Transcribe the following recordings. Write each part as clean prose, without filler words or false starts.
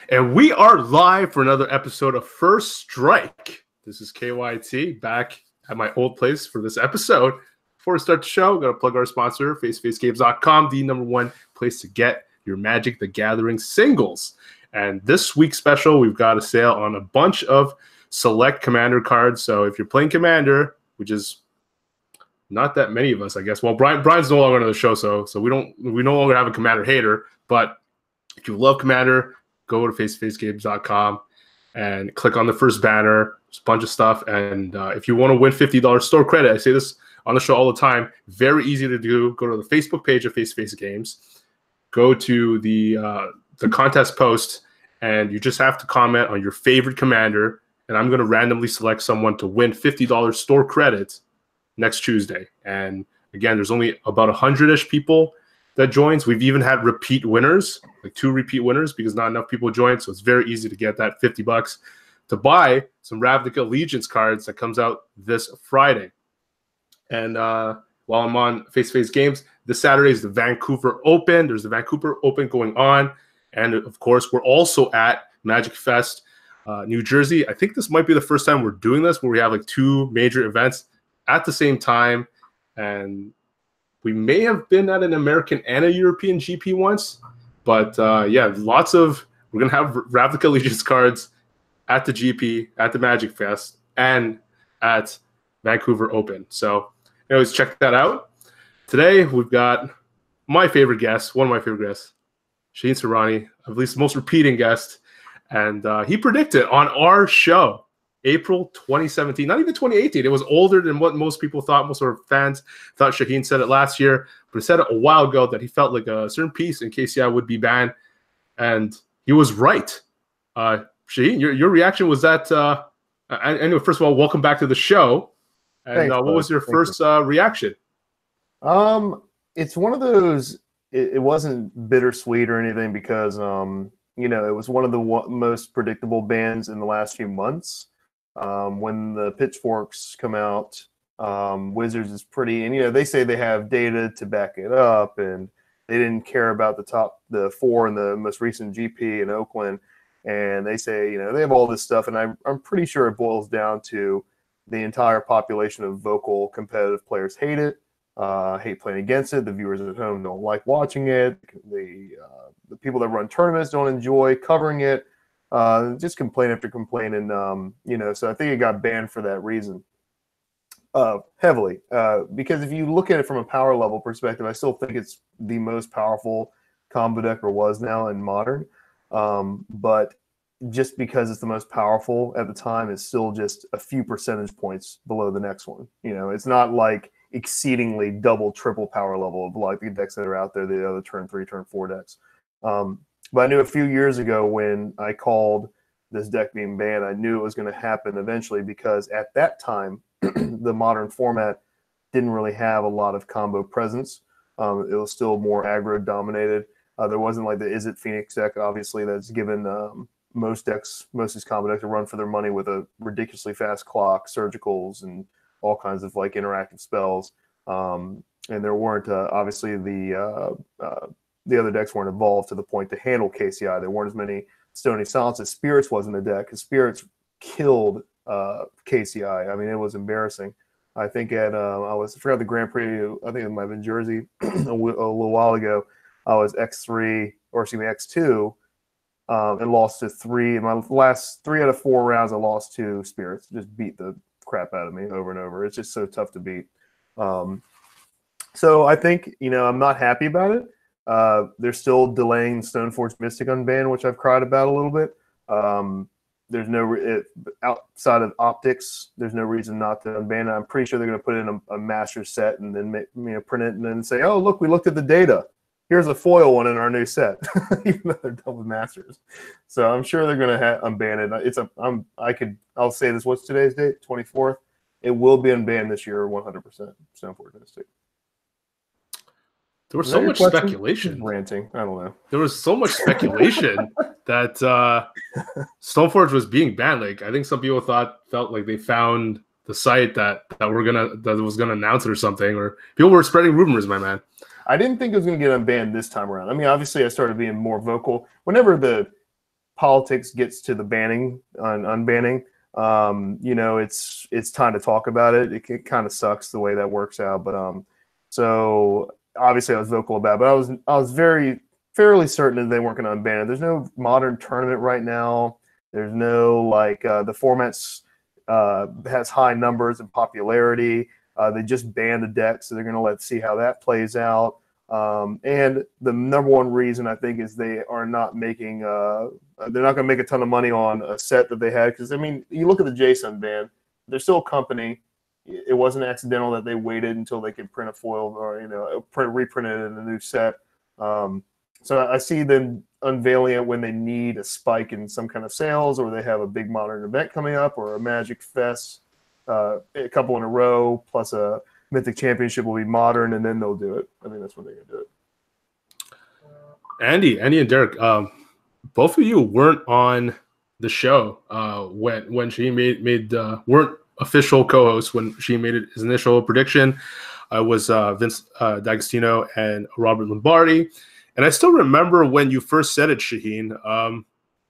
And we are live for another episode of First Strike. This is KYT back at my old place for this episode. Before we start the show, we're going to plug our sponsor, facegames.com, the #1 place to get your Magic the Gathering singles. And this week's special, we've got a sale on a bunch of select Commander cards. So if you're playing Commander, which is not that many of us, I guess. Well, Brian's no longer on the show, so we no longer have a Commander hater. But if you love Commander, go to facegames.com and click on the first banner. There's a bunch of stuff. And if you want to win $50 store credit, I say this on the show all the time, very easy to do. Go to the Facebook page of Face Games. Go to the contest post, and you just have to comment on your favorite Commander. And I'm going to randomly select someone to win $50 store credit next Tuesday. And again, there's only about 100-ish people that joins. We've even had repeat winners, like 2 repeat winners, because not enough people joined. So it's very easy to get that $50 to buy some Ravnica Allegiance cards that comes out this Friday. And while I'm on Face Games, this Saturday is the Vancouver Open. There's the Vancouver Open going on. And of course, we're also at Magic Fest, New Jersey. I think this might be the first time we're doing this, where we have like 2 major events at the same time. And we may have been at an American and a European GP once. But yeah, we're going to have Ravnica Allegiance cards at the GP, at the Magic Fest, and at Vancouver Open. So anyways, check that out. Today, we've got my favorite guest, one of my favorite guests, Shaheen Soorani, at least the most repeating guest. And he predicted on our show, April 2017, not even 2018. It was older than what most people thought. Most of our fans thought Shaheen said it last year, but he said it a while ago that he felt like a certain piece in KCI would be banned. And he was right. Shaheen, your reaction was that, anyway, first of all, welcome back to the show. And Thanks, what was your first reaction? It's one of those, it wasn't bittersweet or anything because, it was one of the most predictable bans in the last few months. When the pitchforks come out, Wizards is pretty, and they say they have data to back it up, and they didn't care about the 4 in the most recent GP in Oakland, and they say they have all this stuff, and I'm pretty sure it boils down to the entire population of vocal competitive players hate it, hate playing against it. The viewers at home don't like watching it. The people that run tournaments don't enjoy covering it. Just complain after complaint, and so I think it got banned for that reason, heavily. Because if you look at it from a power level perspective, I still think it's the most powerful combo deck there was now in Modern. But just because it's the most powerful at the time, is still just a few percentage points below the next one. It's not like exceedingly double, triple power level of like the decks that are out there, the other turn 3, turn 4 decks. But I knew a few years ago when I called this deck being banned, I knew it was going to happen eventually, because at that time, the Modern format didn't really have a lot of combo presence. It was still more aggro dominated. There wasn't like the Is It Phoenix deck, obviously, that's given most of these combo decks to run for their money with a ridiculously fast clock, surgicals, and all kinds of like interactive spells. And there weren't obviously the other decks weren't evolved to the point to handle KCI. There weren't as many Stony Silences. Spirits wasn't a deck, because Spirits killed KCI. I mean, it was embarrassing. I think I forgot the Grand Prix, I think it might have been Jersey a little while ago. I was X2, and lost to 3. In my last 3 out of 4 rounds, I lost to Spirits. Just beat the crap out of me over and over. It's just so tough to beat. So I think, I'm not happy about it. They're still delaying Stoneforge Mystic unbanned, which I've cried about a little bit. There's outside of optics, there's no reason not to unban it. I'm pretty sure they're going to put in a master set and then print it and then say, oh, look, we looked at the data. Here's a foil one in our new set, even though they're done with masters. So I'm sure they're going to unban it. I'll say this. What's today's date? 24th. It will be unbanned this year, 100%. Stoneforge Mystic. There was so much speculation. Ranting. I don't know. There was so much speculation that Stoneforge was being banned. Like, I think some people felt like they found the site that was gonna announce it or something, or people were spreading rumors, my man. I didn't think it was going to get unbanned this time around. I mean, obviously, I started being more vocal. Whenever politics gets to the banning on unbanning, it's time to talk about it. It kind of sucks the way that works out, but so obviously I was vocal about it, but I was fairly certain that they weren't going to unban it. There's no modern tournament right now. There's no the formats has high numbers and popularity. They just banned the deck, so they're going to see how that plays out. And the number one reason I think is they are not making they're not going to make a ton of money on a set that they had, because I mean, you look at the Jason ban, they're still a company. It wasn't accidental that they waited until they could print a foil or reprint it in a new set. So I see them unveiling it when they need a spike in some kind of sales, or they have a big modern event coming up, or a Magic Fest, a couple in a row, plus a Mythic Championship will be modern, and then they'll do it. I think that's when they're going to do it. Andy and Derek, both of you weren't on the show when she weren't official co-hosts when she made his initial prediction. It was Vince D'Agostino and Robert Lombardi. And I still remember when you first said it, Shaheen. I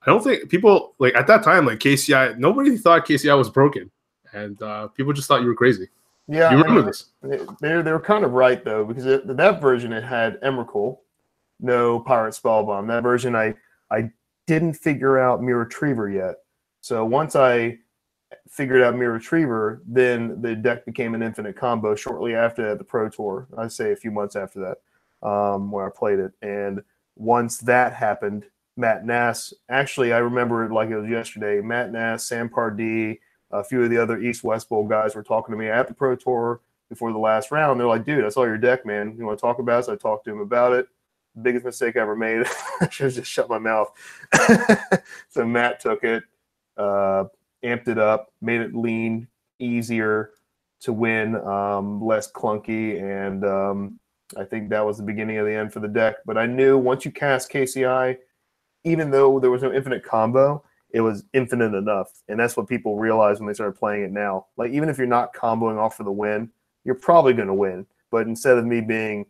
don't think people, at that time, KCI, nobody thought KCI was broken. And people just thought you were crazy. Yeah, you remember this? They were kind of right, though, because that version, it had Emrakul, no Pirate Spellbomb. That version, I didn't figure out Mirror Retriever yet. So once I figured out Mirror Retriever, then the deck became an infinite combo shortly after the Pro Tour. I'd say a few months after that, where I played it. And once that happened, Matt Nass, actually, I remember it like it was yesterday. Matt Nass, Sam Pardee, a few of the other East-West Bowl guys were talking to me at the Pro Tour before the last round. They're like, dude, I saw your deck, man. You want to talk about it? So I talked to him about it. Biggest mistake I ever made. I should have just shut my mouth. So Matt took it, amped it up, made it lean, easier to win, less clunky, and I think that was the beginning of the end for the deck. But I knew once you cast KCI, even though there was no infinite combo, it was infinite enough. And that's what people realize when they started playing it now. Even if you're not comboing off for the win, you're probably going to win. But instead of me being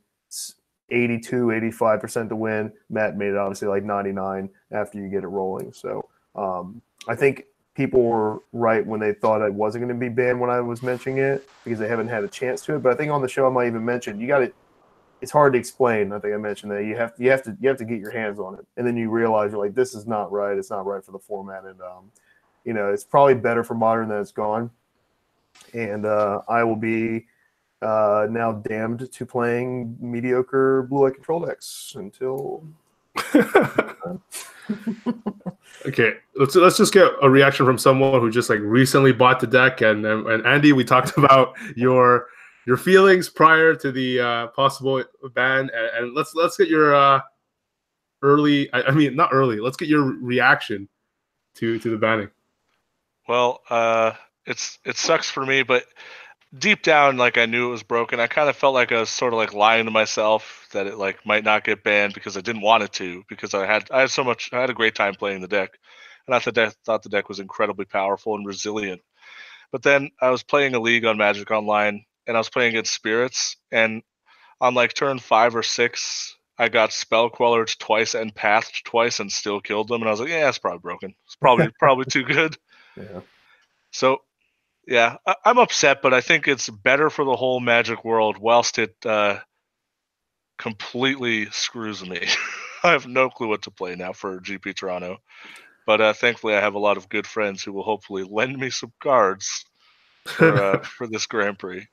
82, 85% to win, Matt made it obviously 99 after you get it rolling. So I think people were right when they thought it wasn't going to be banned when I was mentioning it, because they haven't had a chance to it. But I think on the show I might even mention, it's hard to explain. I think I mentioned that you have to get your hands on it, and then you realize you're like, this is not right. It's not right for the format, and it's probably better for modern that it's gone. And I will be now damned to playing mediocre blue-eye control decks until. Okay, let's just get a reaction from someone who just recently bought the deck, and Andy, we talked about your feelings prior to the possible ban, and let's get your early. I mean, not early. Let's get your reaction to the banning. Well, it sucks for me, but deep down, I knew it was broken. I kind of felt like I was sort of lying to myself that it might not get banned, because I didn't want it to, because I had a great time playing the deck, and I thought the deck was incredibly powerful and resilient. But then I was playing a league on Magic Online, and I was playing against Spirits, and on turn 5 or 6, I got Spell Quellered twice and Pathed twice and still killed them, and I was like, yeah, it's probably broken. It's probably too good. Yeah. So, yeah, I'm upset, but I think it's better for the whole Magic world, whilst it completely screws me. I have no clue what to play now for GP Toronto. But thankfully, I have a lot of good friends who will hopefully lend me some cards for this Grand Prix.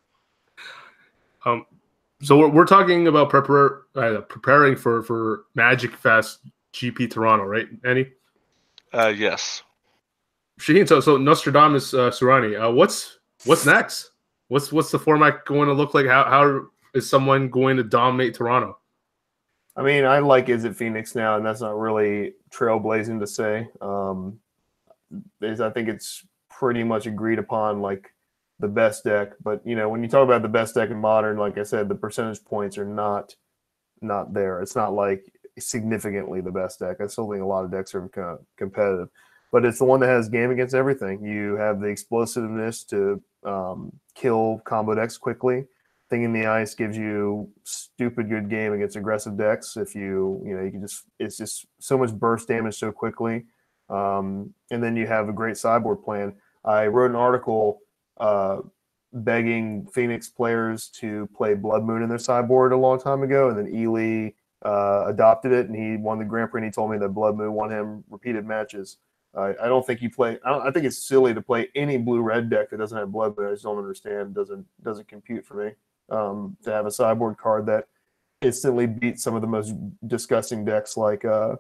So we're talking about preparing for Magic Fest GP Toronto, right, Andy? Yes. Shaheen, so Nostradamus, Soorani, what's next? What's the format going to look like? How is someone going to dominate Toronto? I mean, I like Is It Phoenix now, and that's not really trailblazing to say. I think it's pretty much agreed upon, the best deck. But when you talk about the best deck in Modern, like I said, the percentage points are not there. It's not significantly the best deck. I still think a lot of decks are kind of competitive, but it's the one that has game against everything. You have the explosiveness to kill combo decks quickly. Thing in the Ice gives you stupid good game against aggressive decks. If you can just, it's just so much burst damage so quickly. And then you have a great sideboard plan. I wrote an article begging Phoenix players to play Blood Moon in their sideboard a long time ago, and then Ely adopted it, and he won the Grand Prix, and he told me that Blood Moon won him repeated matches. I don't think you play. I think it's silly to play any blue-red deck that doesn't have Blood Moon. I just don't understand. Doesn't compute for me to have a sideboard card that instantly beats some of the most disgusting decks. Like a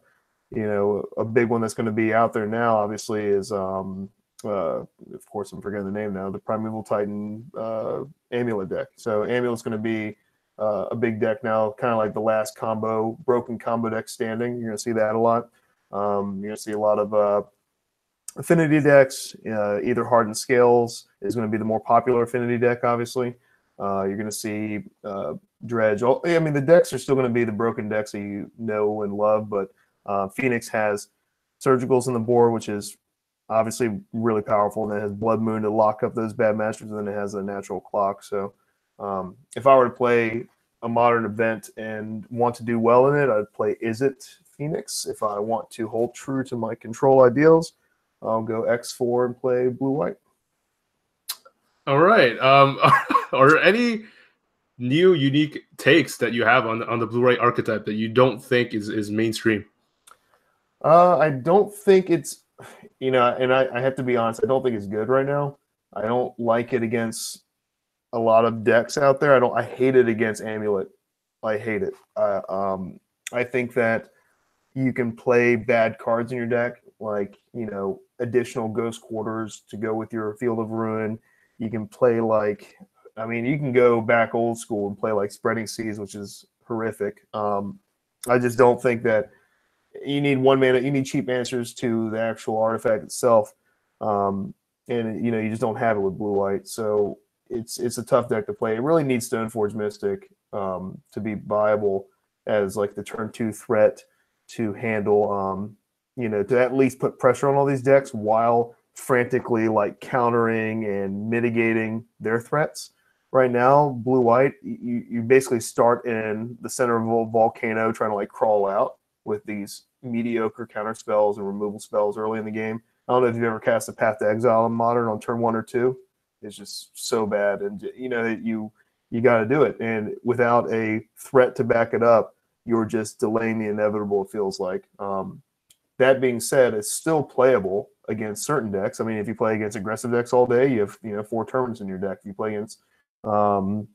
big one that's going to be out there now, obviously, is of course I'm forgetting the name now. The Primeval Titan Amulet deck. So Amulet's going to be a big deck now, kind of like the last broken combo deck standing. You're going to see that a lot. You're going to see a lot of affinity decks. Either Hardened Scales is going to be the more popular affinity deck, obviously. You're going to see Dredge. The decks are still going to be the broken decks that you know and love, but Phoenix has Surgicals in the board, which is obviously really powerful, and then it has Blood Moon to lock up those bad matchups, and then it has a natural clock. So if I were to play a modern event and want to do well in it, I'd play Is It Phoenix. If I want to hold true to my control ideals, I'll go X4 and play blue-white. All right. Are there any new unique takes that you have on the blue-white archetype that you don't think is mainstream? I don't think it's, and I have to be honest, I don't think it's good right now. I don't like it against a lot of decks out there. I hate it against Amulet. I hate it. I think that you can play bad cards in your deck, like, additional Ghost Quarters to go with your Field of Ruin. You can play you can go back old school and play like Spreading Seas, which is horrific. I just don't think that you need one mana. You need cheap answers to the actual artifact itself, and you just don't have it with blue-white. So it's a tough deck to play. It really needs Stoneforge Mystic to be viable as like the turn 2 threat to handle. To at least put pressure on all these decks while frantically like countering and mitigating their threats. Right now, blue-white, you basically start in the center of a volcano trying to like crawl out with these mediocre counter spells and removal spells early in the game. I don't know if you've ever cast a Path to Exile in Modern on turn 1 or 2. It's just so bad, and you got to do it. And without a threat to back it up, you're just delaying the inevitable. It feels like. That being said, it's still playable against certain decks. I mean, if you play against aggressive decks all day, you have 4 turns in your deck. If you play against combo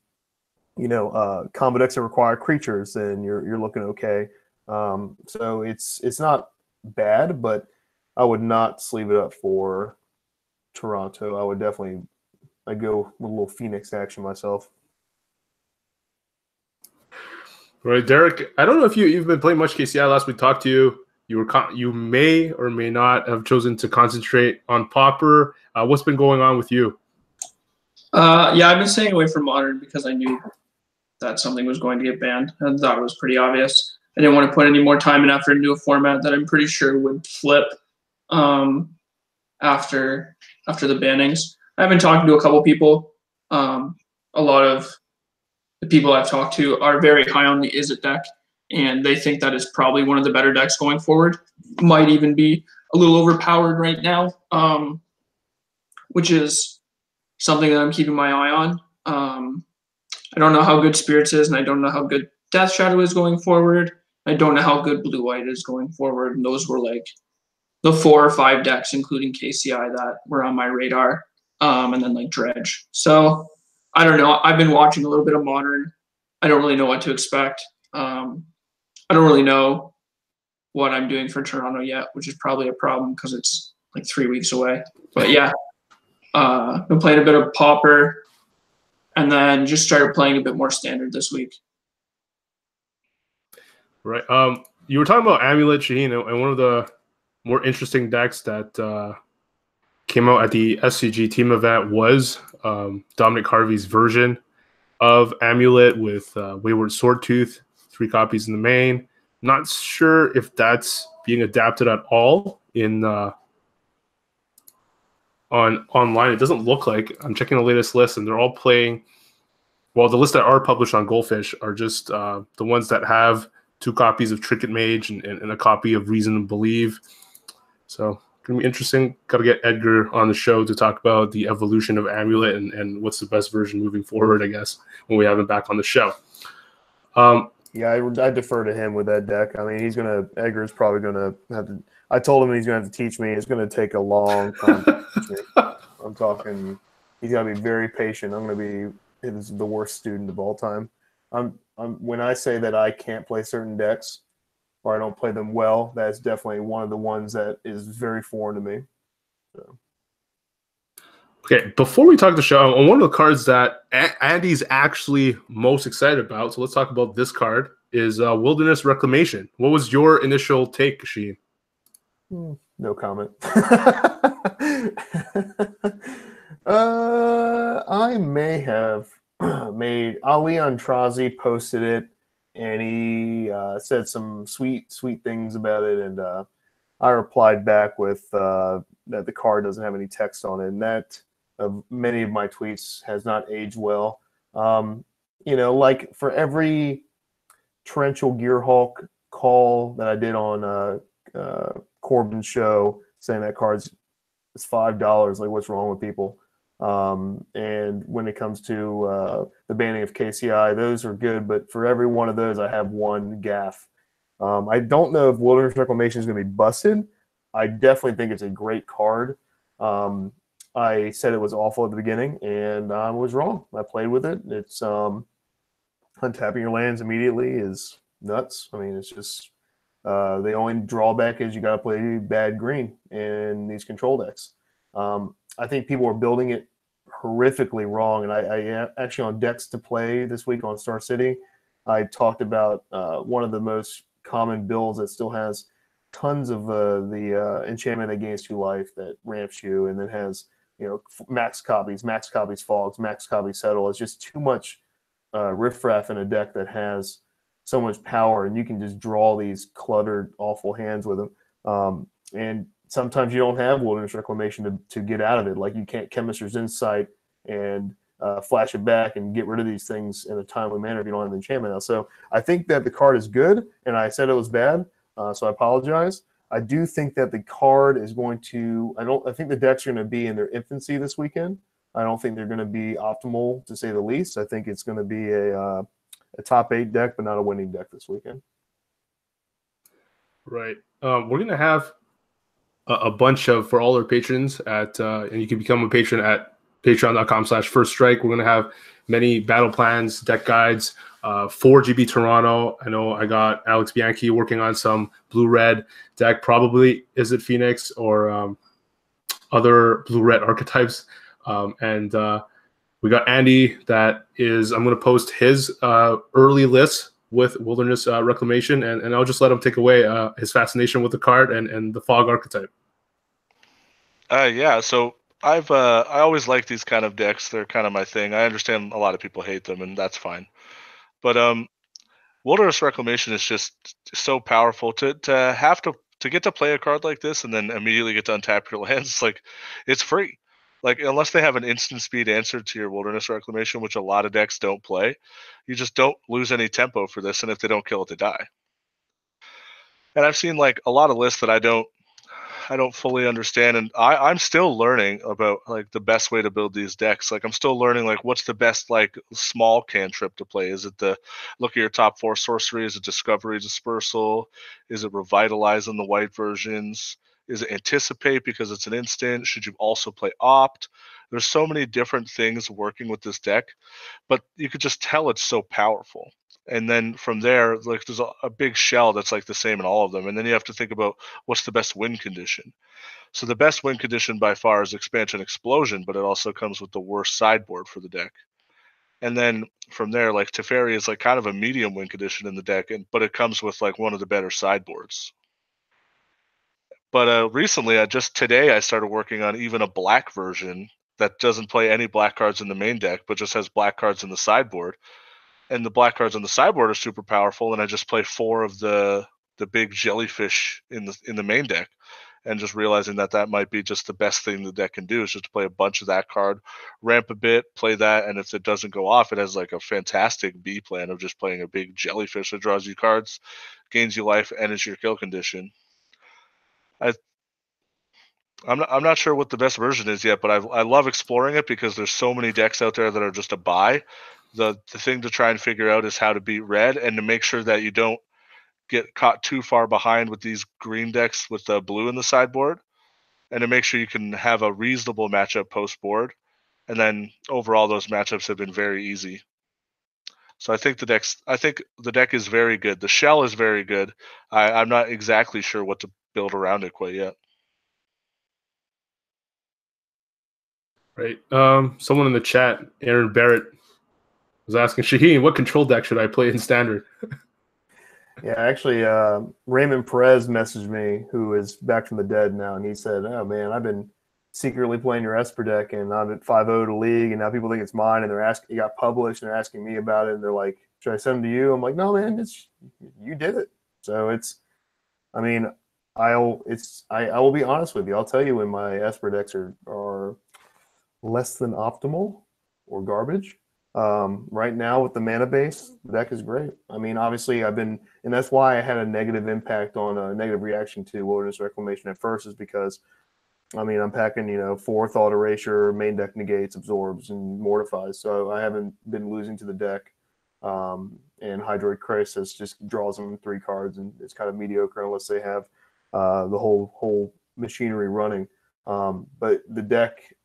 decks that require creatures, then you're looking okay. So it's not bad, but I would not sleeve it up for Toronto. I'd go with a little Phoenix action myself. Right, Derek. I don't know if you've been playing much KCI. Last we talked to you, you may or may not have chosen to concentrate on Pauper. What's been going on with you? I've been staying away from Modern because I knew that something was going to get banned. I thought it was pretty obvious. I didn't want to put any more time and effort into a format that I'm pretty sure would flip after the bannings. I've been talking to a couple people. A lot of the people I've talked to are very high on the Is It deck, and they think that is probably one of the better decks going forward. Might even be a little overpowered right now, which is something that I'm keeping my eye on. I don't know how good Spirits is, and I don't know how good Death Shadow is going forward. I don't know how good Blue-White is going forward, and those were like the 4 or 5 decks, including KCI, that were on my radar, and then like Dredge. So I don't know. I've been watching a little bit of Modern. I don't really know what to expect. I don't really know what I'm doing for Toronto yet, which is probably a problem because it's like 3 weeks away. But yeah, been playing a bit of Pauper, and then just started playing a bit more Standard this week. Right. You were talking about Amulet, Shaheen, and one of the more interesting decks that came out at the SCG team event was Dominic Harvey's version of Amulet with Wayward Swordtooth, 3 copies in the main. Not sure if that's being adapted at all in online. It doesn't look like. I'm checking the latest list, and they're all playing. Well, the lists that are published on Goldfish are just the ones that have 2 copies of Trinket Mage and a copy of Reason and Believe. So gonna be interesting. Got to get Edgar on the show to talk about the evolution of Amulet and what's the best version moving forward, I guess, when we have him back on the show. Yeah, I defer to him with that deck. I mean, Edgar's probably gonna have to. I told him he's gonna have to teach me. It's gonna take a long time to teach me. I'm talking. He's gotta be very patient. I'm gonna be the worst student of all time. When I say that I can't play certain decks or I don't play them well, that's definitely one of the ones that is very foreign to me. So. Okay, before we talk the show, on one of the cards that Andy's actually most excited about, so let's talk about this card, is Wilderness Reclamation. What was your initial take, Shaheen? No comment. I may have made Ali Antrazi posted it, and he said some sweet things about it, and I replied back with that the card doesn't have any text on it, and that many of my tweets has not aged well. Like for every torrential Gearhulk call that I did on Corbin's show saying that card's it's $5, like what's wrong with people? And when it comes to the banning of KCI, those are good, but for every one of those, I have one gaff. I don't know if Wilderness Reclamation is going to be busted. I definitely think it's a great card. I said it was awful at the beginning, and I was wrong. I played with it. It's untapping your lands immediately is nuts. I mean, it's just the only drawback is you got to play bad green in these control decks. I think people are building it horrifically wrong, and I actually on decks to play this week on Star City, I talked about one of the most common builds that still has tons of the enchantment that gains 2 life that ramps you, and then has max copies fogs, max copies settle. It's just too much riffraff in a deck that has so much power, and you can just draw these cluttered, awful hands with them. And sometimes you don't have Wilderness Reclamation to get out of it. Like you can't Chemist's Insight and flash it back and get rid of these things in a timely manner if you don't have the enchantment out. So I think that the card is good, and I said it was bad, so I apologize. I do think that the card is going to. I think the decks are going to be in their infancy this weekend. I don't think they're going to be optimal, to say the least. I think it's going to be a top 8 deck, but not a winning deck this weekend. Right. We're going to have a bunch of, for all our patrons and you can become a patron at patreon.com/firststrike. We're going to have many battle plans, deck guides for GB Toronto. I know I got Alex Bianchi working on some blue-red deck. Probably is it Phoenix or other blue-red archetypes. And we got Andy that is, I'm going to post his early list with Wilderness Reclamation, and I'll just let him take away his fascination with the card and the fog archetype. Yeah, so I always like these kind of decks. They're kind of my thing. I understand a lot of people hate them, and that's fine. But Wilderness Reclamation is just so powerful to have to get to play a card like this and then immediately get to untap your lands. Like, it's free. Like, unless they have an instant speed answer to your Wilderness Reclamation, which a lot of decks don't play, you just don't lose any tempo for this, and if they don't kill it, they die. And I've seen like a lot of lists that I don't fully understand, and I'm still learning about like the best way to build these decks. Like I'm still learning like what's the best like small cantrip to play. Is it the look at your top 4 sorcery? Is it Discovery Dispersal? Is it Revitalize in the white versions? Is it Anticipate because it's an instant? Should you also play Opt? There's so many different things working with this deck, but you could just tell it's so powerful. And then from there, like there's a big shell that's like the same in all of them. And then you have to think about what's the best win condition. So the best win condition by far is Expansion Explosion, but it also comes with the worst sideboard for the deck. And then from there, like Teferi is like kind of a medium win condition in the deck, but it comes with like one of the better sideboards. But recently, today, I started working on even a black version that doesn't play any black cards in the main deck, but just has black cards in the sideboard. And the black cards on the sideboard are super powerful, and I just play 4 of the big jellyfish in the main deck, and just realizing that might be just the best thing the deck can do is just to play a bunch of that card, ramp a bit, play that, and if it doesn't go off, it has like a fantastic B plan of just playing a big jellyfish that draws you cards, gains you life, and is your kill condition. I'm not sure what the best version is yet, but I love exploring it because there's so many decks out there that are just a buy. The thing to try and figure out is how to beat red and to make sure that you don't get caught too far behind with these green decks with the blue in the sideboard, and to make sure you can have a reasonable matchup post board. And then overall, those matchups have been very easy. So I think the deck is very good. The shell is very good. I'm not exactly sure what to build around it quite yet. Right. Someone in the chat, Aaron Barrett, was asking Shaheen, what control deck should I play in standard? Yeah, actually, Raymond Perez messaged me, who is back from the dead now, and he said, "Oh man, I've been secretly playing your Esper deck, and I'm at 5-0 to league, and now people think it's mine, and they're asking, it got published, and they're asking me about it, and they're like, should I send them to you?" I'm like, "No, man, you did it." So I mean, I will be honest with you. I'll tell you when my Esper decks are less than optimal or garbage. Right now with the mana base, the deck is great. I mean, obviously and that's why I had a negative impact on a negative reaction to Wilderness Reclamation at first, is because, I mean, I'm packing, 4 Thought Erasure, main deck negates, absorbs, and mortifies. So I haven't been losing to the deck. And Hydroid Krasis just draws them 3 cards, and it's kind of mediocre unless they have the whole machinery running. But the deck,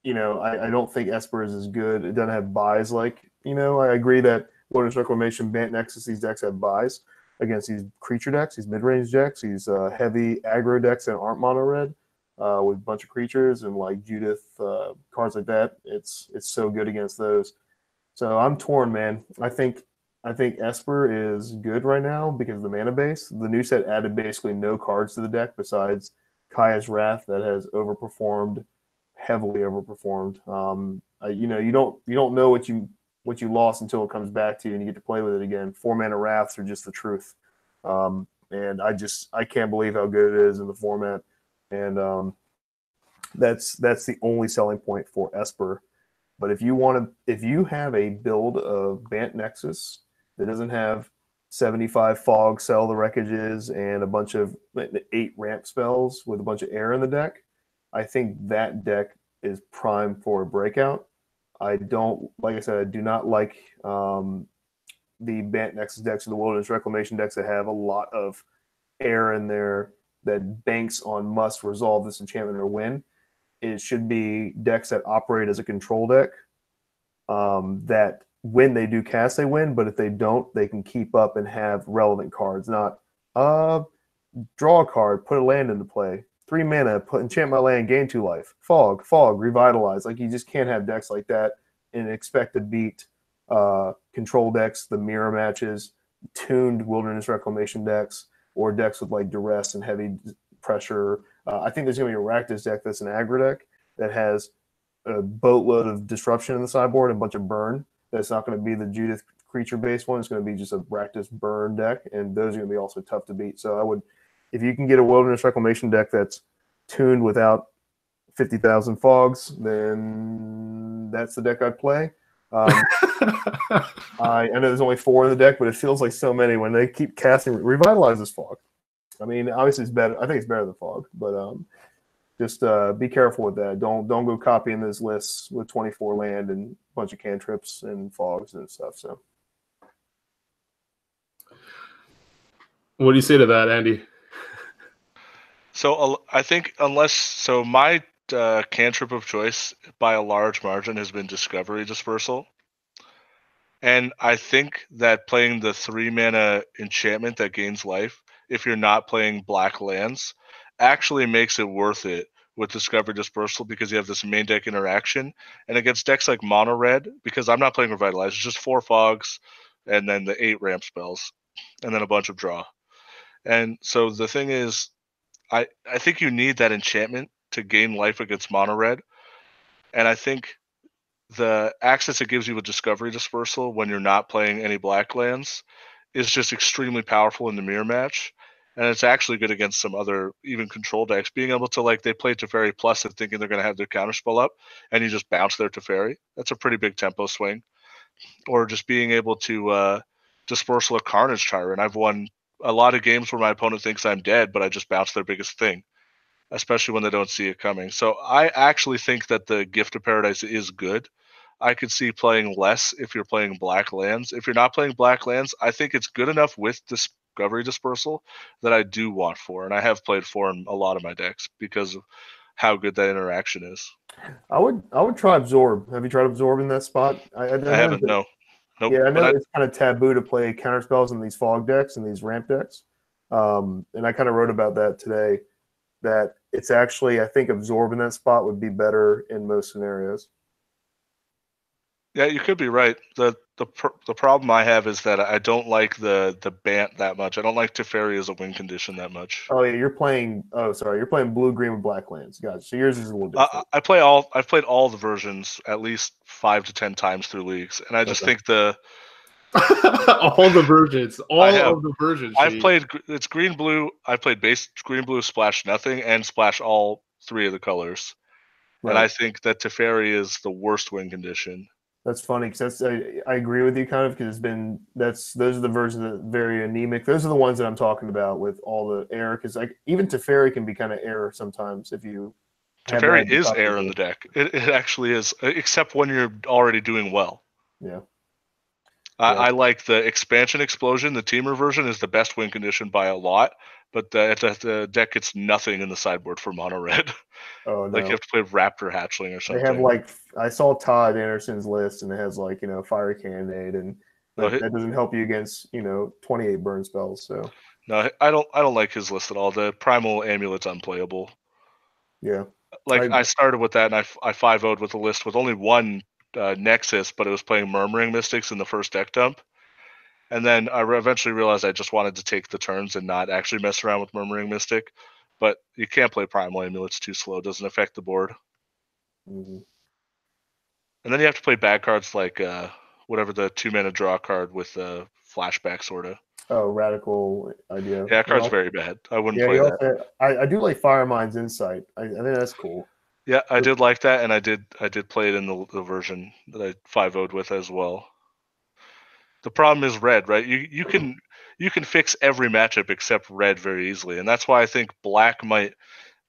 I don't think Esper is as good. It doesn't have buys like, I agree that Wilderness Reclamation, Bant Nexus, these decks have buys against these creature decks, these mid-range decks, these heavy aggro decks that aren't mono red with a bunch of creatures and like Judith, cards like that. It's so good against those. So I'm torn, man. I think Esper is good right now because of the mana base. The new set added basically no cards to the deck besides Kaya's Wrath that has heavily overperformed. You don't know what you lost until it comes back to you and you get to play with it again. 4-mana Wraths are just the truth. And I can't believe how good it is in the format. And that's the only selling point for Esper. But if you have a build of Bant Nexus that doesn't have 75 fog, sell the wreckages, and a bunch of 8 ramp spells with a bunch of air in the deck, I think that deck is primed for a breakout. Like I said, I do not like the Bant Nexus decks or the Wilderness Reclamation decks that have a lot of air in there that banks on must resolve this enchantment or win. It should be decks that operate as a control deck, that when they do cast, they win, but if they don't, they can keep up and have relevant cards. Not draw a card, put a land into play, 3 mana, enchant my land, gain 2 life, fog, revitalize. Like, you just can't have decks like that and expect to beat control decks, the mirror matches, tuned Wilderness Reclamation decks, or decks with like duress and heavy pressure. I think there's going to be a Rakdos deck that's an aggro deck that has a boatload of disruption in the sideboard and a bunch of burn. That's not going to be the Judith creature-based one. It's going to be just a Rakdos burn deck, and those are going to be also tough to beat. So if you can get a Wilderness Reclamation deck that's tuned without 50,000 fogs, then that's the deck I'd play. I know there's only 4 in the deck, but it feels like so many when they keep casting Revitalizes fog. I mean, obviously it's better. I think it's better than fog, but just be careful with that. Don't go copying those lists with 24 land and a bunch of cantrips and fogs and stuff. So, what do you say to that, Andy? So I think my cantrip of choice by a large margin has been Discovery Dispersal. And I think that playing the 3-mana enchantment that gains life, if you're not playing black lands, actually makes it worth it with Discovery Dispersal, because you have this main deck interaction. And against decks like Mono Red, because I'm not playing Revitalize, it's just 4 fogs and then the 8 ramp spells and then a bunch of draw. And so the thing is, I think you need that enchantment to gain life against Mono Red. And I think the access it gives you with Discovery Dispersal when you're not playing any black lands is just extremely powerful in the mirror match. And it's actually good against some other even control decks. Being able to, like, they play Teferi Plus and thinking they're going to have their counterspell up, and you just bounce their Teferi. That's a pretty big tempo swing. Or just being able to Dispersal a Carnage Tyrant. I've won a lot of games where my opponent thinks I'm dead, but I just bounce their biggest thing. especially when they don't see it coming. So I actually think that the Gift of Paradise is good. I could see playing less if you're playing black lands. If you're not playing black lands, I think it's good enough with Discovery Dispersal that I do want 4, and I have played 4 in a lot of my decks because of how good that interaction is. I would try Absorb. Have you tried Absorb in that spot? I haven't. No. Nope. Yeah, I know it's kind of taboo to play counterspells in these fog decks and these ramp decks. And I kind of wrote about that today, that it's actually, I think Absorb in that spot would be better in most scenarios. Yeah, you could be right. The problem I have is that I don't like the Bant that much. I don't like Teferi as a win condition that much. Oh yeah, you're playing blue green with black lands. Gotcha. So yours is a little different. I've played all the versions at least 5 to 10 times through leagues, and I just think all the versions. I've played it's green blue. I played base green blue, splash nothing, and splash all 3 of the colors. Right. And I think that Teferi is the worst win condition. That's funny because I agree with you kind of, because those are the versions that are very anemic. Those are the ones that I'm talking about with all the air, because like even Teferi can be kind of air sometimes if you. Teferi is air in the deck. It actually is, except when you're already doing well. Yeah. I like the expansion explosion. The teamer version is the best win condition by a lot, but the deck gets nothing in the sideboard for mono red. Oh no! Like you have to play Raptor Hatchling or something. They have I saw Todd Anderson's list, and it has Fiery Cannonade, and that doesn't help you against 28 burn spells. So no, I don't like his list at all. The Primal Amulet's unplayable. Yeah, I started with that, and I 5-0'd with a list with only one Nexus, but it was playing Murmuring Mystics in the first deck dump. And then I eventually realized I just wanted to take the turns and not actually mess around with Murmuring Mystic. But you can't play Primal Amulet, it's too slow. It doesn't affect the board. Mm-hmm. And then you have to play bad cards like whatever the 2-mana draw card with flashback, sort of. Oh, Radical Idea. Yeah, that card's very bad. I wouldn't play that. I do like Firemind's Insight. I think that's cool. Yeah, I did like that, and I did play it in the version that I 5-0'd with as well. The problem is red, right? You can fix every matchup except red very easily, and that's why I think black might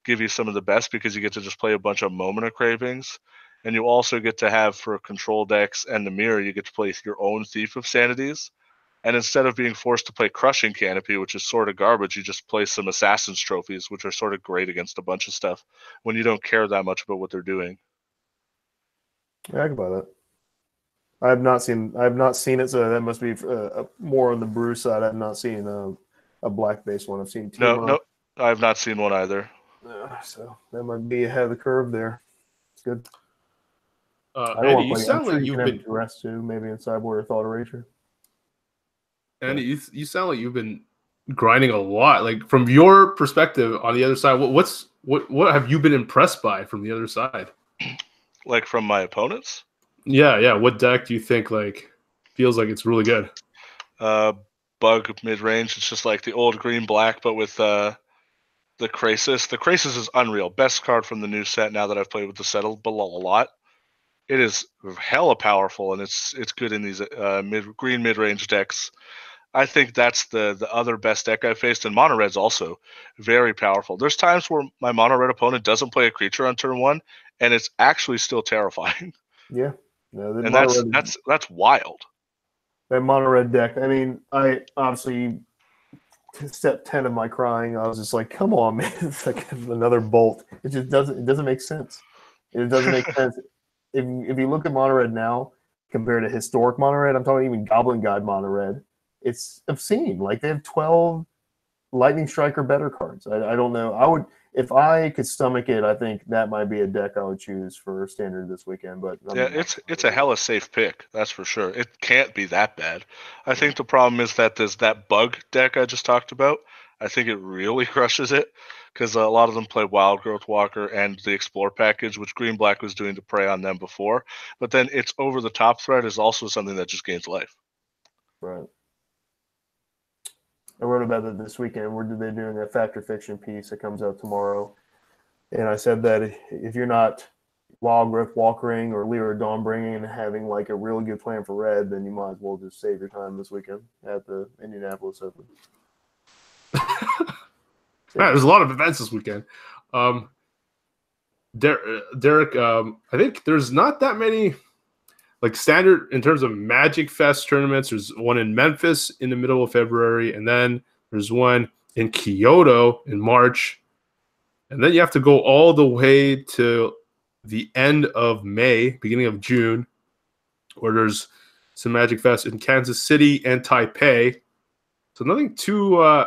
give you some of the best, because you get to just play a bunch of Moment of Cravings, and you also get to have, for control decks and the mirror, you get to play your own Thief of Sanities. And instead of being forced to play Crushing Canopy, which is sort of garbage, you just play some Assassin's Trophies, which are sort of great against a bunch of stuff when you don't care that much about what they're doing. Yeah, I can buy that. I have not seen it, so that must be more on the brew side. I have not seen a black-based one. I've seen two. No, I have not seen one either. So that might be ahead of the curve there. It's good. Eddie, you sound like you've been rest too, maybe in Sideboard or Thought Eraser. Andy, you sound like you've been grinding a lot. Like from your perspective on the other side, what have you been impressed by from the other side? Like from my opponents? Yeah. What deck do you think feels like it's really good? Bug mid-range. It's just like the old green black, but with the Krasis. The Krasis is unreal. Best card from the new set now that I've played with the Settled Below a lot. It is hella powerful, and it's good in these green mid-range decks. I think that's the other best deck I've faced, and Mono Red's also very powerful. There's times where my Mono Red opponent doesn't play a creature on turn 1, and it's actually still terrifying. Yeah. No, and that's wild. That Mono Red deck, I mean, I obviously, step 10 of my crying, I was just like, come on, man. It's like another bolt. It just doesn't make sense. It doesn't make sense. If you look at Mono Red now compared to historic Mono Red, I'm talking even Goblin God Mono Red, it's obscene. Like they have 12 Lightning Strike or better cards. I don't know. If I could stomach it, I think that might be a deck I would choose for Standard this weekend. But it's a hella safe pick, that's for sure. It can't be that bad. I think the problem is that there's that Bug deck I just talked about. I think it really crushes it, because a lot of them play Wild Growth Walker and the Explore package, which Green Black was doing to prey on them before. But then its over-the-top threat is also something that just gains life. Right. I wrote about it this weekend. They're doing a Fact or Fiction piece that comes out tomorrow. And I said that if you're not Wild Growth Walkering or Lyra Dawnbringing and having like a really good plan for red, then you might as well just save your time this weekend at the Indianapolis Open. There's a lot of events this weekend. Derek, I think there's not that many like standard in terms of Magic Fest tournaments. There's one in Memphis in the middle of February, and then there's one in Kyoto in March, and then you have to go all the way to the end of May, beginning of June, where there's some Magic Fest in Kansas City and Taipei. So nothing too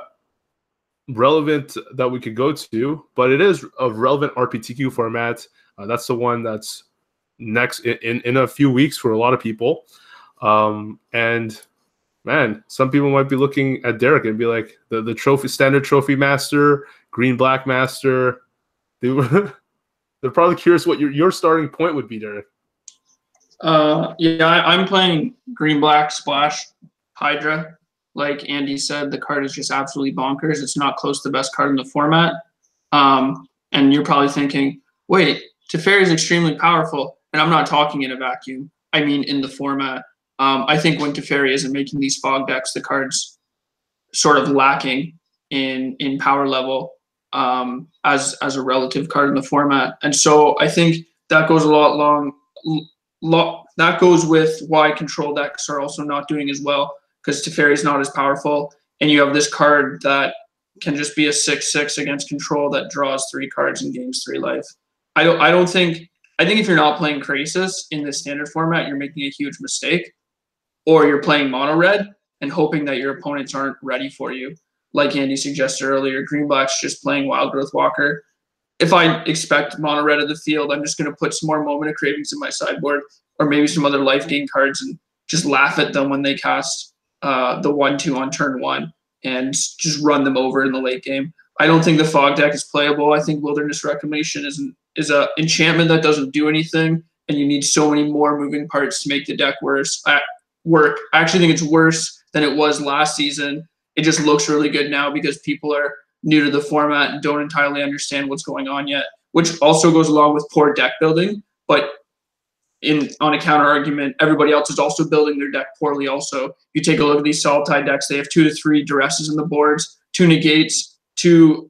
relevant that we could go to, but it is a relevant RPTQ format. That's the one that's next in a few weeks for a lot of people. And man, some people might be looking at Derek and be like, the trophy standard trophy master, green black master. They're probably curious what your starting point would be, Derek. Yeah, I'm playing green black splash Hydra. Like Andy said, the card is just absolutely bonkers. It's not close to the best card in the format. And you're probably thinking, wait, Teferi is extremely powerful. And I'm not talking in a vacuum. I mean in the format. I think when Teferi isn't making these fog decks, the card's sort of lacking in power level as a relative card in the format. And so I think that goes that goes with why control decks are also not doing as well, because Teferi is not as powerful, and you have this card that can just be a 6/6 against control that draws 3 cards and gains 3 life. I think if you're not playing Krasis in the standard format, you're making a huge mistake, or you're playing mono red and hoping that your opponents aren't ready for you. Like Andy suggested earlier, green black's just playing Wild Growth Walker. If I expect mono red of the field, I'm just going to put some more Moment of Cravings in my sideboard, or maybe some other life gain cards, and just laugh at them when they cast the 1/2 on turn 1 and just run them over in the late game. I don't think the fog deck is playable. I think Wilderness Reclamation is a enchantment that doesn't do anything, and you need so many more moving parts to make the deck work. I actually think it's worse than it was last season. It just looks really good now because people are new to the format and don't entirely understand what's going on yet, which also goes along with poor deck building. But on a counter argument, everybody else is also building their deck poorly also. You take a look at these Sultai decks, they have 2 to 3 duresses in the boards, 2 negates, 2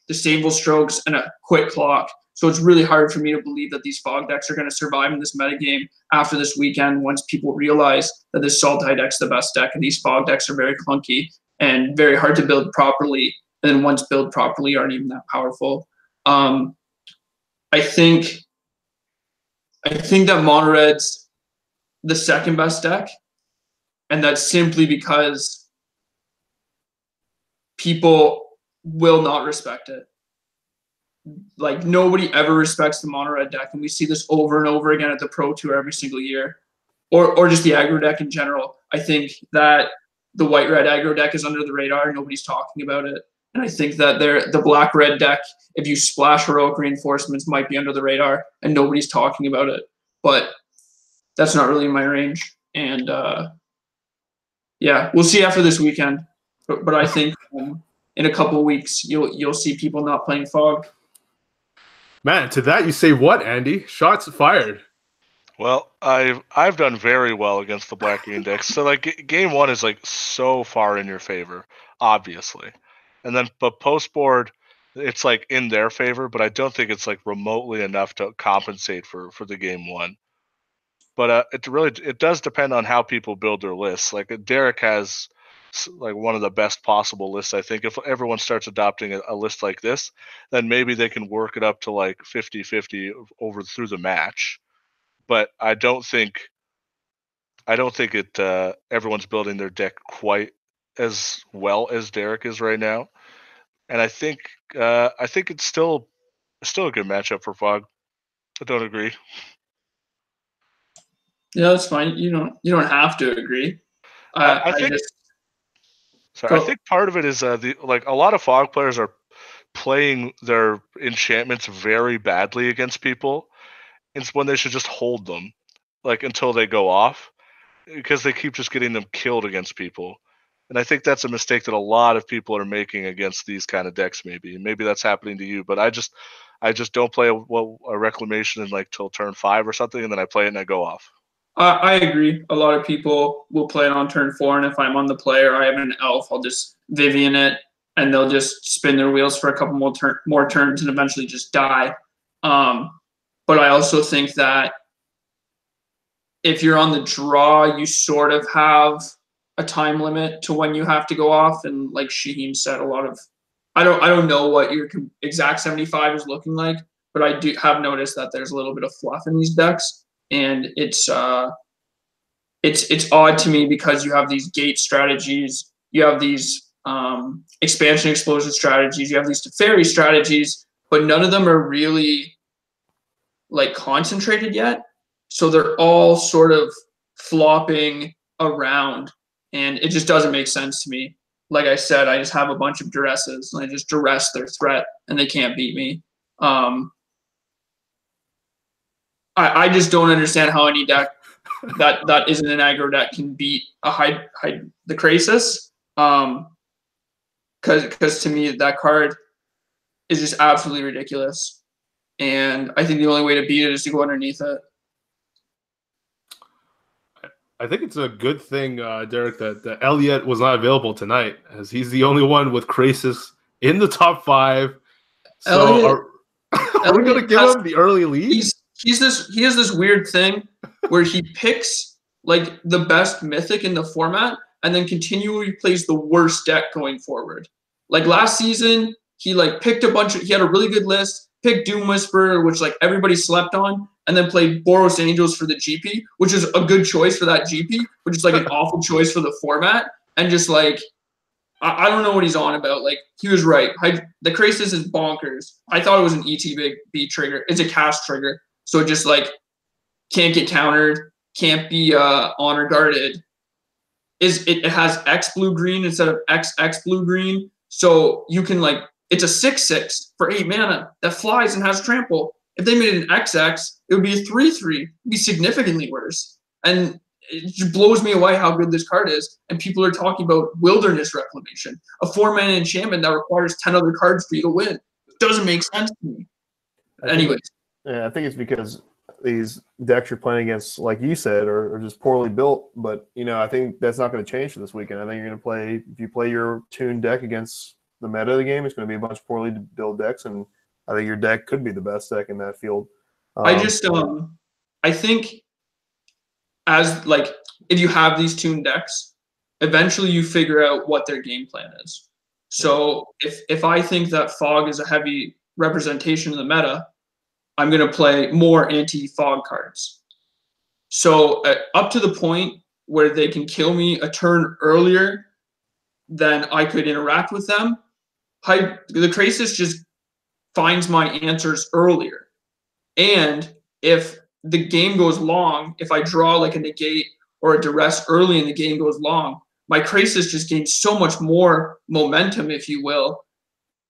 disable strokes, and a quick clock. So it's really hard for me to believe that these fog decks are going to survive in this metagame after this weekend once people realize that this Sultai deck's the best deck, and these fog decks are very clunky and very hard to build properly, and then once built properly aren't even that powerful. I think that mono red's the second best deck, and that's simply because people will not respect it. Like, nobody ever respects the mono red deck, and we see this over and over again at the Pro Tour every single year, or just the aggro deck in general. I think that the white red aggro deck is under the radar. Nobody's talking about it. And I think that the black red deck, if you splash heroic reinforcements, might be under the radar, and nobody's talking about it. But that's not really in my range. And yeah, we'll see after this weekend. But I think in a couple of weeks you'll see people not playing fog. Man, to that you say what, Andy? Shots fired. Well, I've done very well against the black green decks. So like game 1 is like so far in your favor, obviously. And then but post board it's like in their favor, but I don't think it's like remotely enough to compensate for the game 1. But it does depend on how people build their lists. Like Derek has like one of the best possible lists. I think if everyone starts adopting a list like this, then maybe they can work it up to like 50-50 over through the match. But I don't think everyone's building their deck quite as well as Derek is right now. And I think it's still a good matchup for Fog. I don't agree. Yeah, that's fine. You don't have to agree. I think part of it is like a lot of Fog players are playing their enchantments very badly against people. It's when they should just hold them, like until they go off, because they keep just getting them killed against people. And I think that's a mistake that a lot of people are making against these kind of decks. Maybe that's happening to you, but I just don't play a Reclamation in like till turn 5 or something, and then I play it and I go off. I agree. A lot of people will play it on turn 4, and if I'm on the player, I have an elf, I'll just Vivian it and they'll just spin their wheels for a couple more turns and eventually just die. But I also think that if you're on the draw, you sort of have a time limit to when you have to go off. And like Shaheen said, I don't know what your exact 75 is looking like, but I do have noticed that there's a little bit of fluff in these decks, and it's odd to me because you have these gate strategies, you have these expansion explosion strategies, you have these Teferi strategies, but none of them are really like concentrated yet. So they're all sort of flopping around, and it just doesn't make sense to me. Like I said, I just have a bunch of duresses, and I just duress their threat, and they can't beat me. I just don't understand how any deck that isn't an aggro deck can beat the Krasis. Because to me, that card is just absolutely ridiculous. And I think the only way to beat it is to go underneath it. I think it's a good thing, Derek, that Elliot was not available tonight, as he's the only one with Krasis in the top 5. So Elliot, are we going to give him the early lead? He has this weird thing where he picks like the best mythic in the format and then continually plays the worst deck going forward. Like last season, he like picked he had a really good list, picked Doom Whisperer, which like everybody slept on, and then played Boros Angels for the GP, which is a good choice for that GP, which is like an awful choice for the format. And just like, I don't know what he's on about. Like, he was right. The Krasis is bonkers. I thought it was an ETB trigger. It's a cast trigger. So it just like can't get countered, can't be honor guarded. It has X blue green instead of X blue green. So you can like, it's a 6/6 for 8 mana that flies and has trample. If they made it an XX, it would be a 3/3. It'd be significantly worse. And it just blows me away how good this card is. And people are talking about Wilderness Reclamation, a 4-mana enchantment that requires 10 other cards for you to win. It doesn't make sense to me. Anyways. Yeah, I think it's because these decks you're playing against, like you said, are just poorly built. But, I think that's not going to change for this weekend. I think you're going to play, if you play your tuned deck against the meta of the game, it's going to be a bunch of poorly built decks, and I think your deck could be the best deck in that field. I think as like, if you have these tuned decks, eventually you figure out what their game plan is. So if I think that Fog is a heavy representation of the meta, I'm going to play more anti-Fog cards. So up to the point where they can kill me a turn earlier than I could interact with them, the Krasis just finds my answers earlier. And if the game goes long, if I draw like a negate or a duress early and the game goes long, my Krasis just gains so much more momentum, if you will,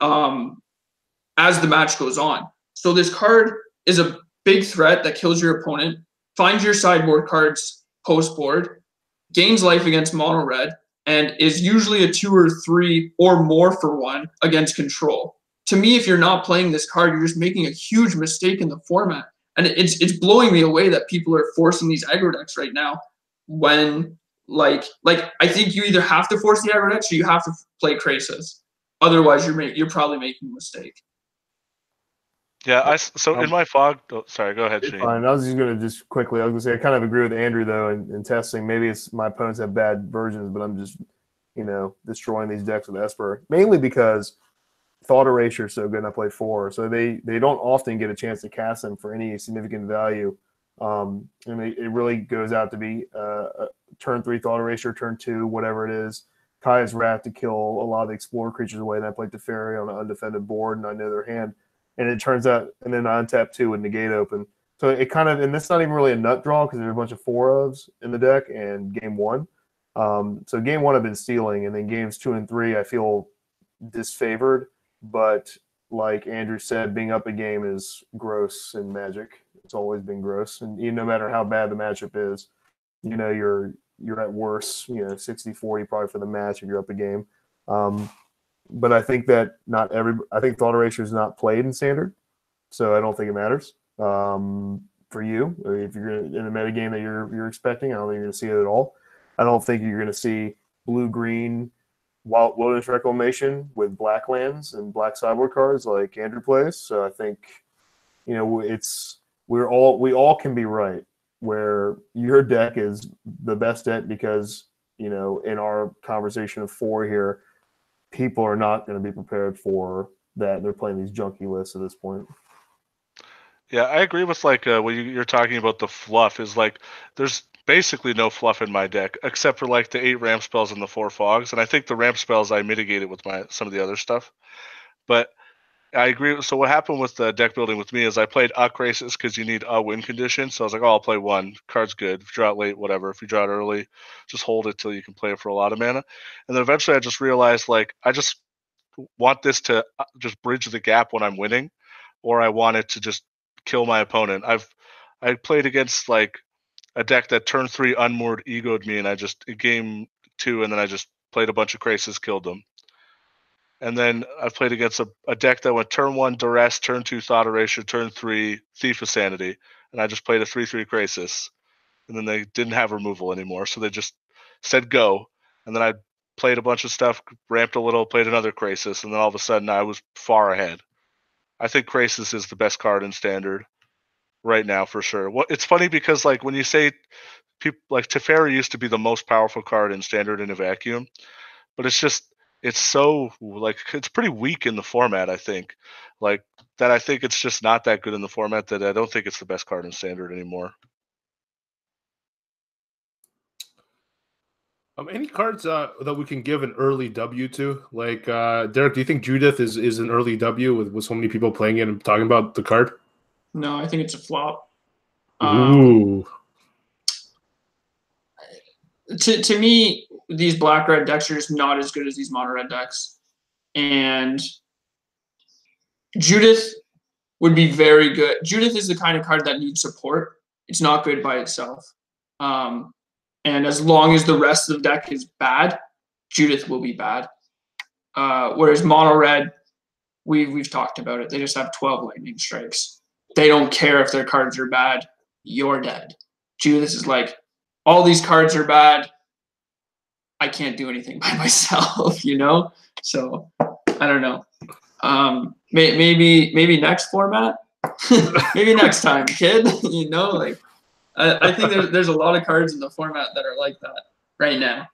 as the match goes on. So this card is a big threat that kills your opponent, finds your sideboard cards post-board, gains life against mono red, and is usually a 2 or 3 or more for 1 against control. To me, if you're not playing this card, you're just making a huge mistake in the format. And it's blowing me away that people are forcing these aggro decks right now when, like I think you either have to force the aggro decks or you have to play Krasis. Otherwise, you're probably making a mistake. Yeah, in my Fog... Oh, sorry, go ahead, Shane. Fine. I was just going to quickly, I was going to say, I kind of agree with Andrew, though, in testing. Maybe it's my opponents have bad versions, but I'm just, destroying these decks with Esper. Mainly because Thought Erasure is so good and I play 4. So they don't often get a chance to cast them for any significant value. And it really goes out to be turn 3 Thought Erasure, turn 2, whatever it is. Kaya's Wrath to kill a lot of the Explorer creatures away. And I play Teferi on an undefended board, and I know their hand. And it turns out, and then I untap 2 with negate open. So it kind of, and that's not even really a nut draw because there's a bunch of 4-ofs in the deck and game 1. So game 1 I've been stealing, and then games 2 and 3 I feel disfavored. But like Andrew said, being up a game is gross in Magic. It's always been gross, and no matter how bad the matchup is, you're at worst, 60-40 probably for the match if you're up a game. But I think that I think Thought Erasure is not played in Standard, so I don't think it matters for you. If you're in a metagame that you're expecting, I don't think you're going to see it at all. I don't think you're going to see blue-green Wilderness Reclamation with black lands and black sideboard cards like Andrew plays. So I think, you know, we all can be right where your deck is the best deck because, you know, in our conversation of 4 here, people are not going to be prepared for that. They're playing these junky lists at this point. Yeah, I agree with like when you're talking about the fluff is like there's basically no fluff in my deck except for like the 8 ramp spells and the 4 fogs, and I think the ramp spells I mitigated with some of the other stuff. But I agree. So what happened with the deck building with me is I played Krasis because you need a win condition. So I was like, oh, I'll play 1. Card's good. If you draw it late, whatever. If you draw it early, just hold it till you can play it for a lot of mana. And then eventually I just realized like I just want this to just bridge the gap when I'm winning, or I want it to just kill my opponent. I played against like a deck that turn 3 unmoored egoed me, and I just game 2, and then I just played a bunch of Krasis, killed them. And then I played against a deck that went turn 1 Duress, turn 2 Thought Erasure, turn 3 Thief of Sanity, and I just played a 3/3 Krasis. And then they didn't have removal anymore, so they just said go. And then I played a bunch of stuff, ramped a little, played another Krasis, and then all of a sudden I was far ahead. I think Krasis is the best card in Standard right now for sure. It's funny because like when you say people like Teferi used to be the most powerful card in Standard in a vacuum, but it's so like it's pretty weak in the format. I think like that. I think it's just not that good in the format that I don't think it's the best card in Standard anymore. Any cards that we can give an early W to? Like Derek, do you think Judith is an early W with so many people playing it and talking about the card? No, I think it's a flop. Ooh. To me, these black-red decks are just not as good as these mono-red decks. And Judith would be very good. Judith is the kind of card that needs support. It's not good by itself. And as long as the rest of the deck is bad, Judith will be bad. Whereas mono-red, we've talked about it. They just have 12 lightning strikes. They don't care if their cards are bad. You're dead. Judith is like, all these cards are bad. I can't do anything by myself, you know? So I don't know. Maybe next format. Maybe next time, kid. You know, like I think there's a lot of cards in the format that are like that right now.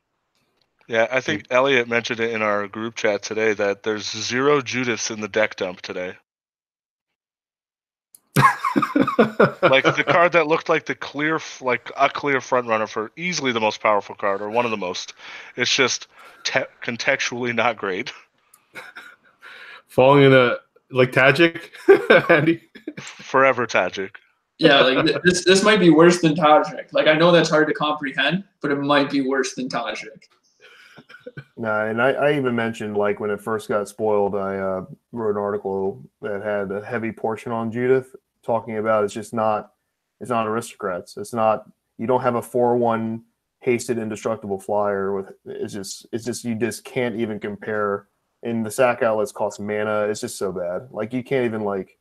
Yeah, I think Elliot mentioned it in our group chat today that there's 0 Judiths in the deck dump today. Like the card that looked like a clear front runner for easily the most powerful card or one of the most. It's just contextually not great. Falling in a like Tajik, Andy. Forever Tajik. Yeah, like this might be worse than Tajik. Like I know that's hard to comprehend, but it might be worse than Tajik. No, and I even mentioned like when it first got spoiled, I wrote an article that had a heavy portion on Judith, talking about it's not aristocrats. It's not, you don't have a 4/1 hasted indestructible flyer with it's just you just can't even compare. And the sack outlets cost mana. It's just so bad. Like you can't even like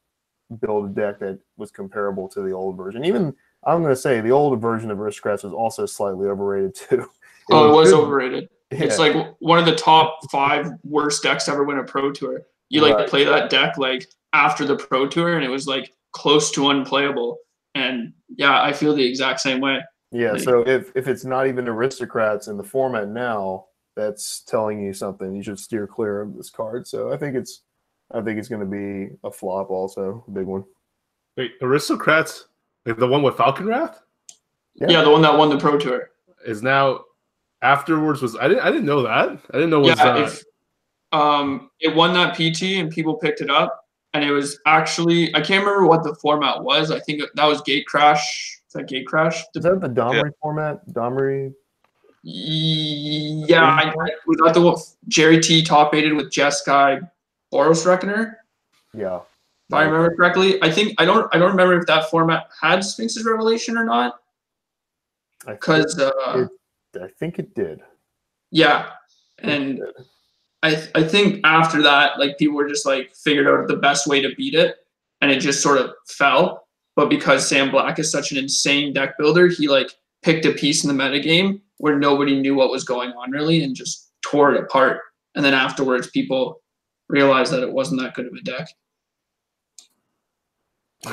build a deck that was comparable to the old version. Even I'm going to say the older version of aristocrats was also slightly overrated too. It was overrated. Yeah. It's like one of the top 5 worst decks to ever win a Pro Tour. You like play that deck like after the Pro Tour, and it was like close to unplayable. And yeah, I feel the exact same way. Yeah. Like, so if it's not even aristocrats in the format now, that's telling you something. You should steer clear of this card. So I think it's going to be a flop, also a big one. Wait, aristocrats, like the one with Falcon Wrath? Yeah, the one that won the Pro Tour is now. Afterwards was I didn't know that. I didn't know it was it won that PT and people picked it up, and it was actually I can't remember what the format was. I think that was Gate Crash. Is that Gate Crash? Is that the Domri format? Domri? Yeah, was that the one Jerry T top aided with Jeskai Boros Reckoner? Yeah. If I remember correctly. I don't remember if that format had Sphinx's Revelation or not. Because I think it did. Yeah, and I think after that, like people were just like figured out the best way to beat it, and it just sort of fell. But because Sam Black is such an insane deck builder, he like picked a piece in the metagame where nobody knew what was going on really, and just tore it apart. and then afterwards people realized that it wasn't that good of a deck.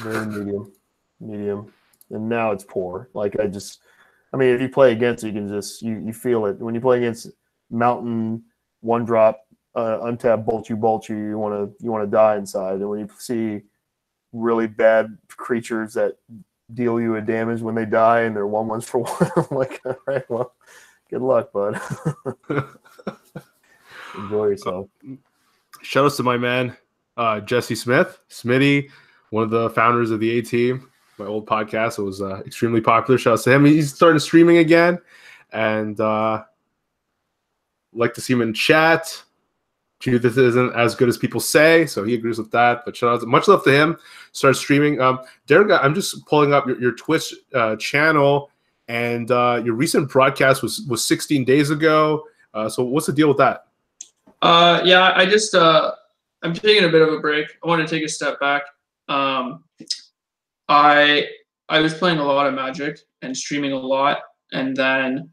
Very medium, and now it's poor. Like I mean, if you play against it, you can just you feel it when you play against Mountain 1-drop untap bolt you want to die inside, and when you see really bad creatures that deal you a damage when they die and they're 1/1s for 1, I'm like, all right, well, good luck, bud. Enjoy yourself. Shout outs to my man Jesse Smith, Smitty, one of the founders of the A Team, my old podcast. It was extremely popular. Shout outs to him. He's started streaming again, and like to see him in chat. Judith isn't as good as people say, so he agrees with that. But shout out, much love to him. Start streaming. Derek, I'm just pulling up your Twitch channel, and your recent broadcast was 16 days ago. So what's the deal with that? Yeah, I just I'm taking a bit of a break. I want to take a step back. I was playing a lot of Magic and streaming a lot, and then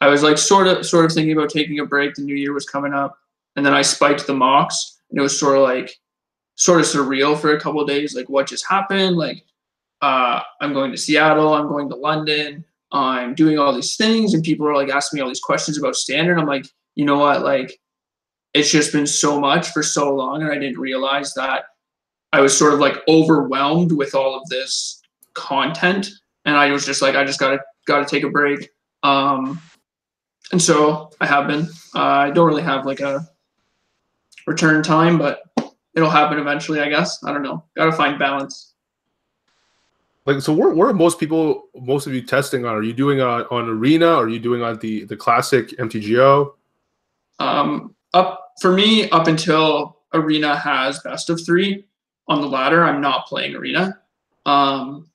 I was like sort of thinking about taking a break. The new year was coming up. And then I spiked the mocks, and it was sort of surreal for a couple of days. Like, what just happened? Like, I'm going to Seattle, I'm going to London, I'm doing all these things, and people are like asking me all these questions about Standard. I'm like, you know what? Like, it's just been so much for so long, and I didn't realize that I was sort of like overwhelmed with all of this content, and I was just like, I just gotta take a break. And so I have been. I don't really have like a return time, but it'll happen eventually, I guess. I don't know. Gotta find balance. Like, so where are most of you testing on? Are you doing on Arena? Or are you doing on the classic MTGO? For me, up until Arena has best of 3 on the ladder, I'm not playing Arena. And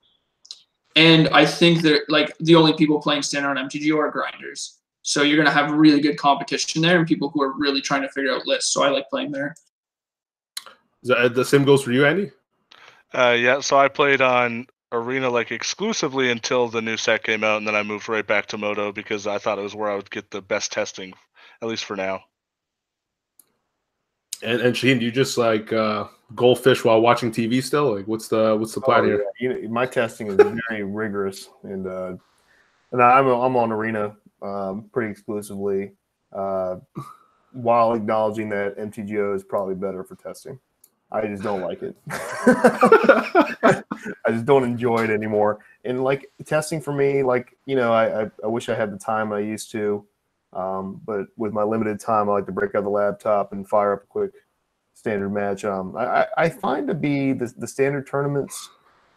I think that like the only people playing Standard on MTGO are grinders. So you're going to have really good competition there and people who are really trying to figure out lists. So I like playing there. Is that the same goes for you, Andy? Yeah, so I played on Arena like exclusively until the new set came out, and then I moved right back to Moto because I thought it was where I would get the best testing, at least for now. And Shaheen, do you just like goldfish while watching TV still? Like, what's the plan here? Yeah. My testing is very rigorous, and I'm on Arena pretty exclusively, while acknowledging that MTGO is probably better for testing. I just don't like it. I just don't enjoy it anymore. And like testing for me, like, you know, I wish I had the time I used to, but with my limited time, I like to break out the laptop and fire up a quick Standard match. I find to be the Standard tournaments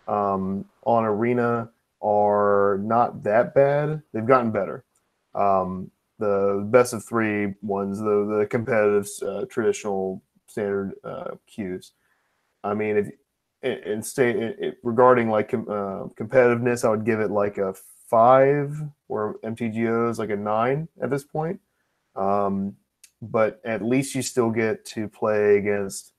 on Arena are not that bad. They've gotten better. The best of 3 ones, the competitive traditional Standard queues. I mean, regarding like competitiveness, I would give it like a 5, or MTGO is like a 9 at this point. But at least you still get to play against,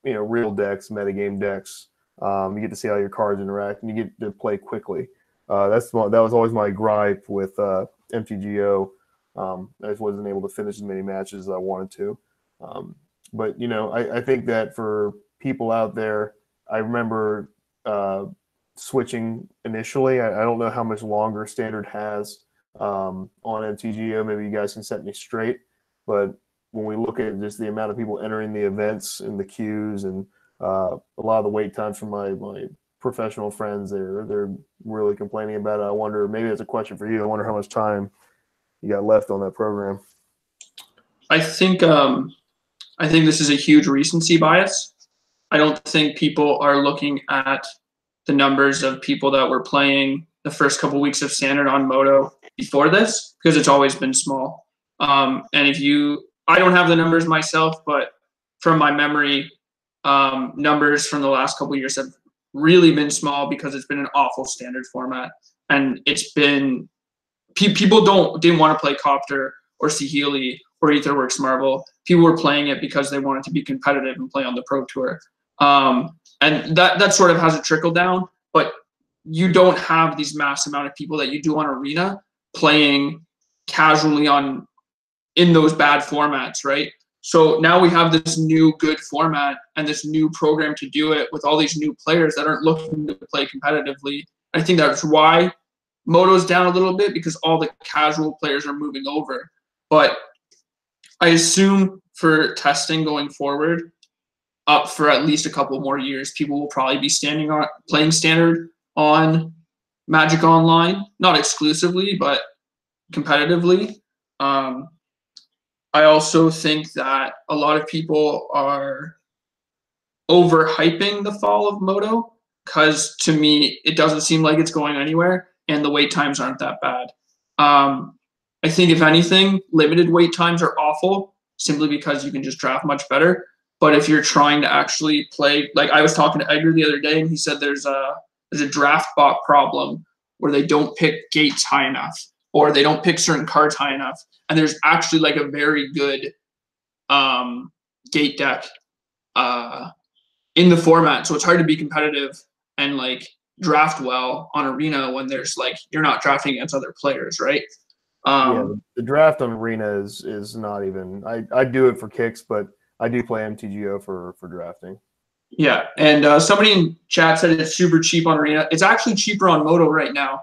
you know, real decks, metagame decks. You get to see how your cards interact, and you get to play quickly. That was always my gripe with MTGO. I just wasn't able to finish as many matches as I wanted to. But, you know, I think that for people out there, I remember switching initially. I don't know how much longer Standard has on MTGO. Maybe you guys can set me straight. But when we look at just the amount of people entering the events and the queues and a lot of the wait times from my professional friends, they're really complaining about it. I wonder, maybe that's a question for you. I wonder how much time you got left on that program. I think this is a huge recency bias. I don't think people are looking at the numbers of people that were playing the first couple weeks of Standard on Moto before this, because it's always been small. And I don't have the numbers myself, but from my memory, numbers from the last couple of years have really been small because it's been an awful Standard format. And it's been, people didn't want to play Copter or Saheeli or Aetherworks Marvel. People were playing it because they wanted to be competitive and play on the Pro Tour. And that sort of has a trickle down, but you don't have these mass amount of people that you do on Arena playing casually in those bad formats, right? So now we have this new good format and this new program to do it with all these new players that aren't looking to play competitively. I think that's why Moto's down a little bit, because all the casual players are moving over. But I assume for testing going forward, up for at least a couple more years, people will probably be playing standard on Magic Online, not exclusively, but competitively. I also think that a lot of people are overhyping the fall of Moto, because to me, it doesn't seem like it's going anywhere, and the wait times aren't that bad. I think if anything, limited wait times are awful, simply because you can just draft much better. But if you're trying to actually play, like I was talking to Edgar the other day, and he said there's a draft bot problem where they don't pick gates high enough, or they don't pick certain cards high enough. And there's actually like a very good gate deck in the format. So it's hard to be competitive and like draft well on Arena when there's like, you're not drafting against other players, right? Yeah, the draft on Arena is not even, I do it for kicks, but I do play MTGO for drafting. Yeah, and somebody in chat said it's super cheap on Arena. It's actually cheaper on Moto right now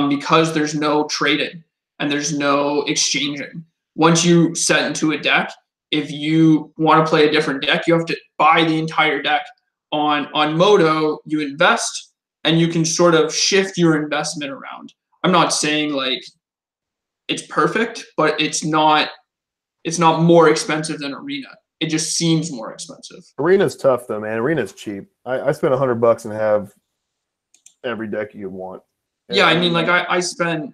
because there's no trading and there's no exchanging. Once you set into a deck, if you want to play a different deck, you have to buy the entire deck. On Moto, you invest and you can sort of shift your investment around. I'm not saying like it's perfect, but it's not more expensive than Arena. It just seems more expensive. Arena's tough though, man. Arena's cheap. I spent $100 and have every deck you want. Yeah, I mean, like I spent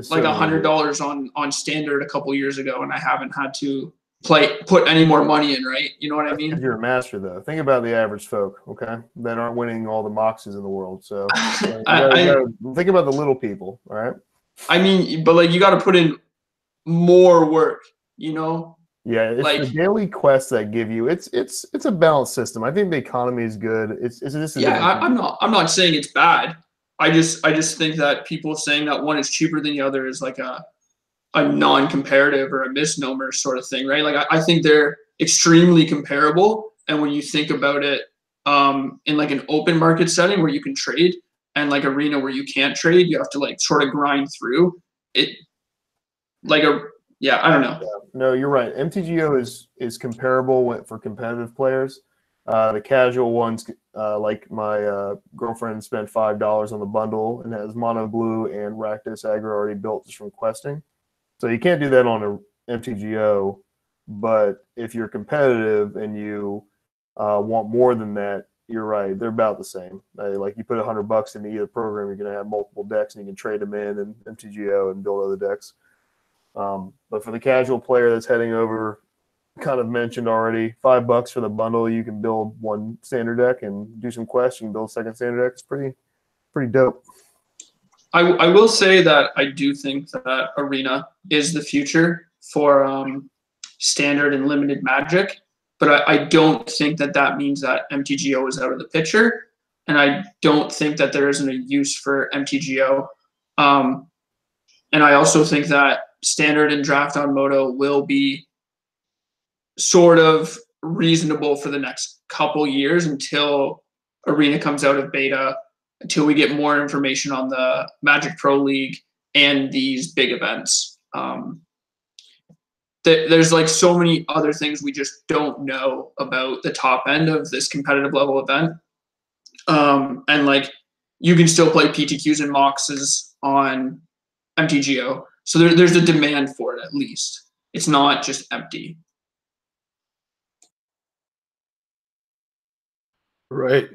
like $100 on standard a couple years ago, and I haven't had to put any more money in, right? You know what I mean? You're a master though. Think about the average folk, okay, that aren't winning all the moxes in the world. So you gotta think about the little people, all right? I mean, but like you got to put in more work, you know? Yeah, it's like the daily quests that give you. It's a balanced system. I think the economy is good. It's just I'm not saying it's bad. I just think that people saying that one is cheaper than the other is like a non-comparative or a misnomer sort of thing, right? Like I think they're extremely comparable, and when you think about it, in like an open market setting where you can trade, and like Arena where you can't trade, you have to like sort of grind through it. Like I don't know. Yeah, no, you're right. MTGO is comparable for competitive players. The casual ones, like my girlfriend spent $5 on the bundle and has Mono Blue and Rakdos Aggro already built just from questing. So you can't do that on a MTGO. But if you're competitive and you want more than that, you're right. They're about the same. Like you put $100 into either program, you're going to have multiple decks, and you can trade them in MTGO and build other decks. But for the casual player that's heading over, kind of mentioned already, $5 for the bundle, you can build one standard deck and do some quests. You can build a second standard deck. It's pretty dope. I will say that I do think that Arena is the future for standard and limited Magic, but I don't think that means that MTGO is out of the picture, and I don't think that there isn't a use for MTGO. And I also think that standard and draft on Moto will be sort of reasonable for the next couple years until Arena comes out of beta, until we get more information on the Magic Pro League and these big events. There's like so many other things we just don't know about the top end of this competitive level event. And like you can still play PTQs and Moxes on MTGO. So there's a demand for it at least. It's not just empty. Right.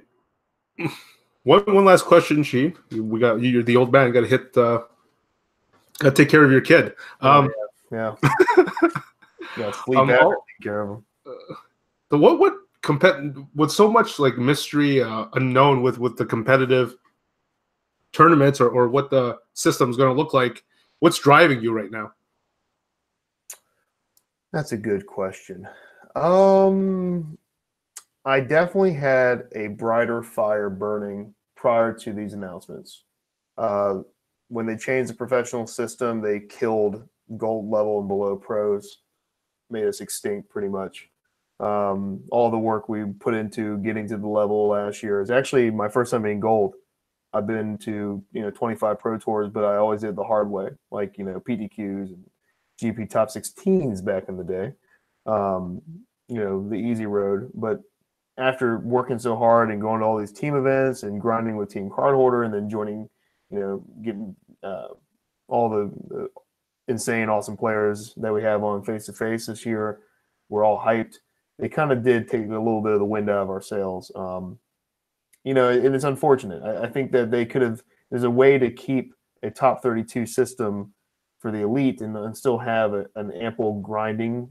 One last question, Chief. You're the old man. Got to take care of your kid. Yeah. Yeah, sleep after take care of him. With so much like mystery unknown with the competitive tournaments or what the system's going to look like, what's driving you right now? That's a good question. I definitely had a brighter fire burning prior to these announcements. When they changed the professional system, they killed gold level and below pros. made us extinct pretty much. All the work we put into getting to the level last year is actually my first time being gold. I've been to 25 pro tours, but I always did the hard way, like PTQs and GP top 16s back in the day. The easy road. But after working so hard and going to all these team events and grinding with Team Cardholder and then joining, getting all the insane, awesome players that we have on face to face this year, we're all hyped. They kind of did take a little bit of the wind out of our sails. And it's unfortunate. I think that they could have. There's a way to keep a top 32 system for the elite and still have an ample grinding,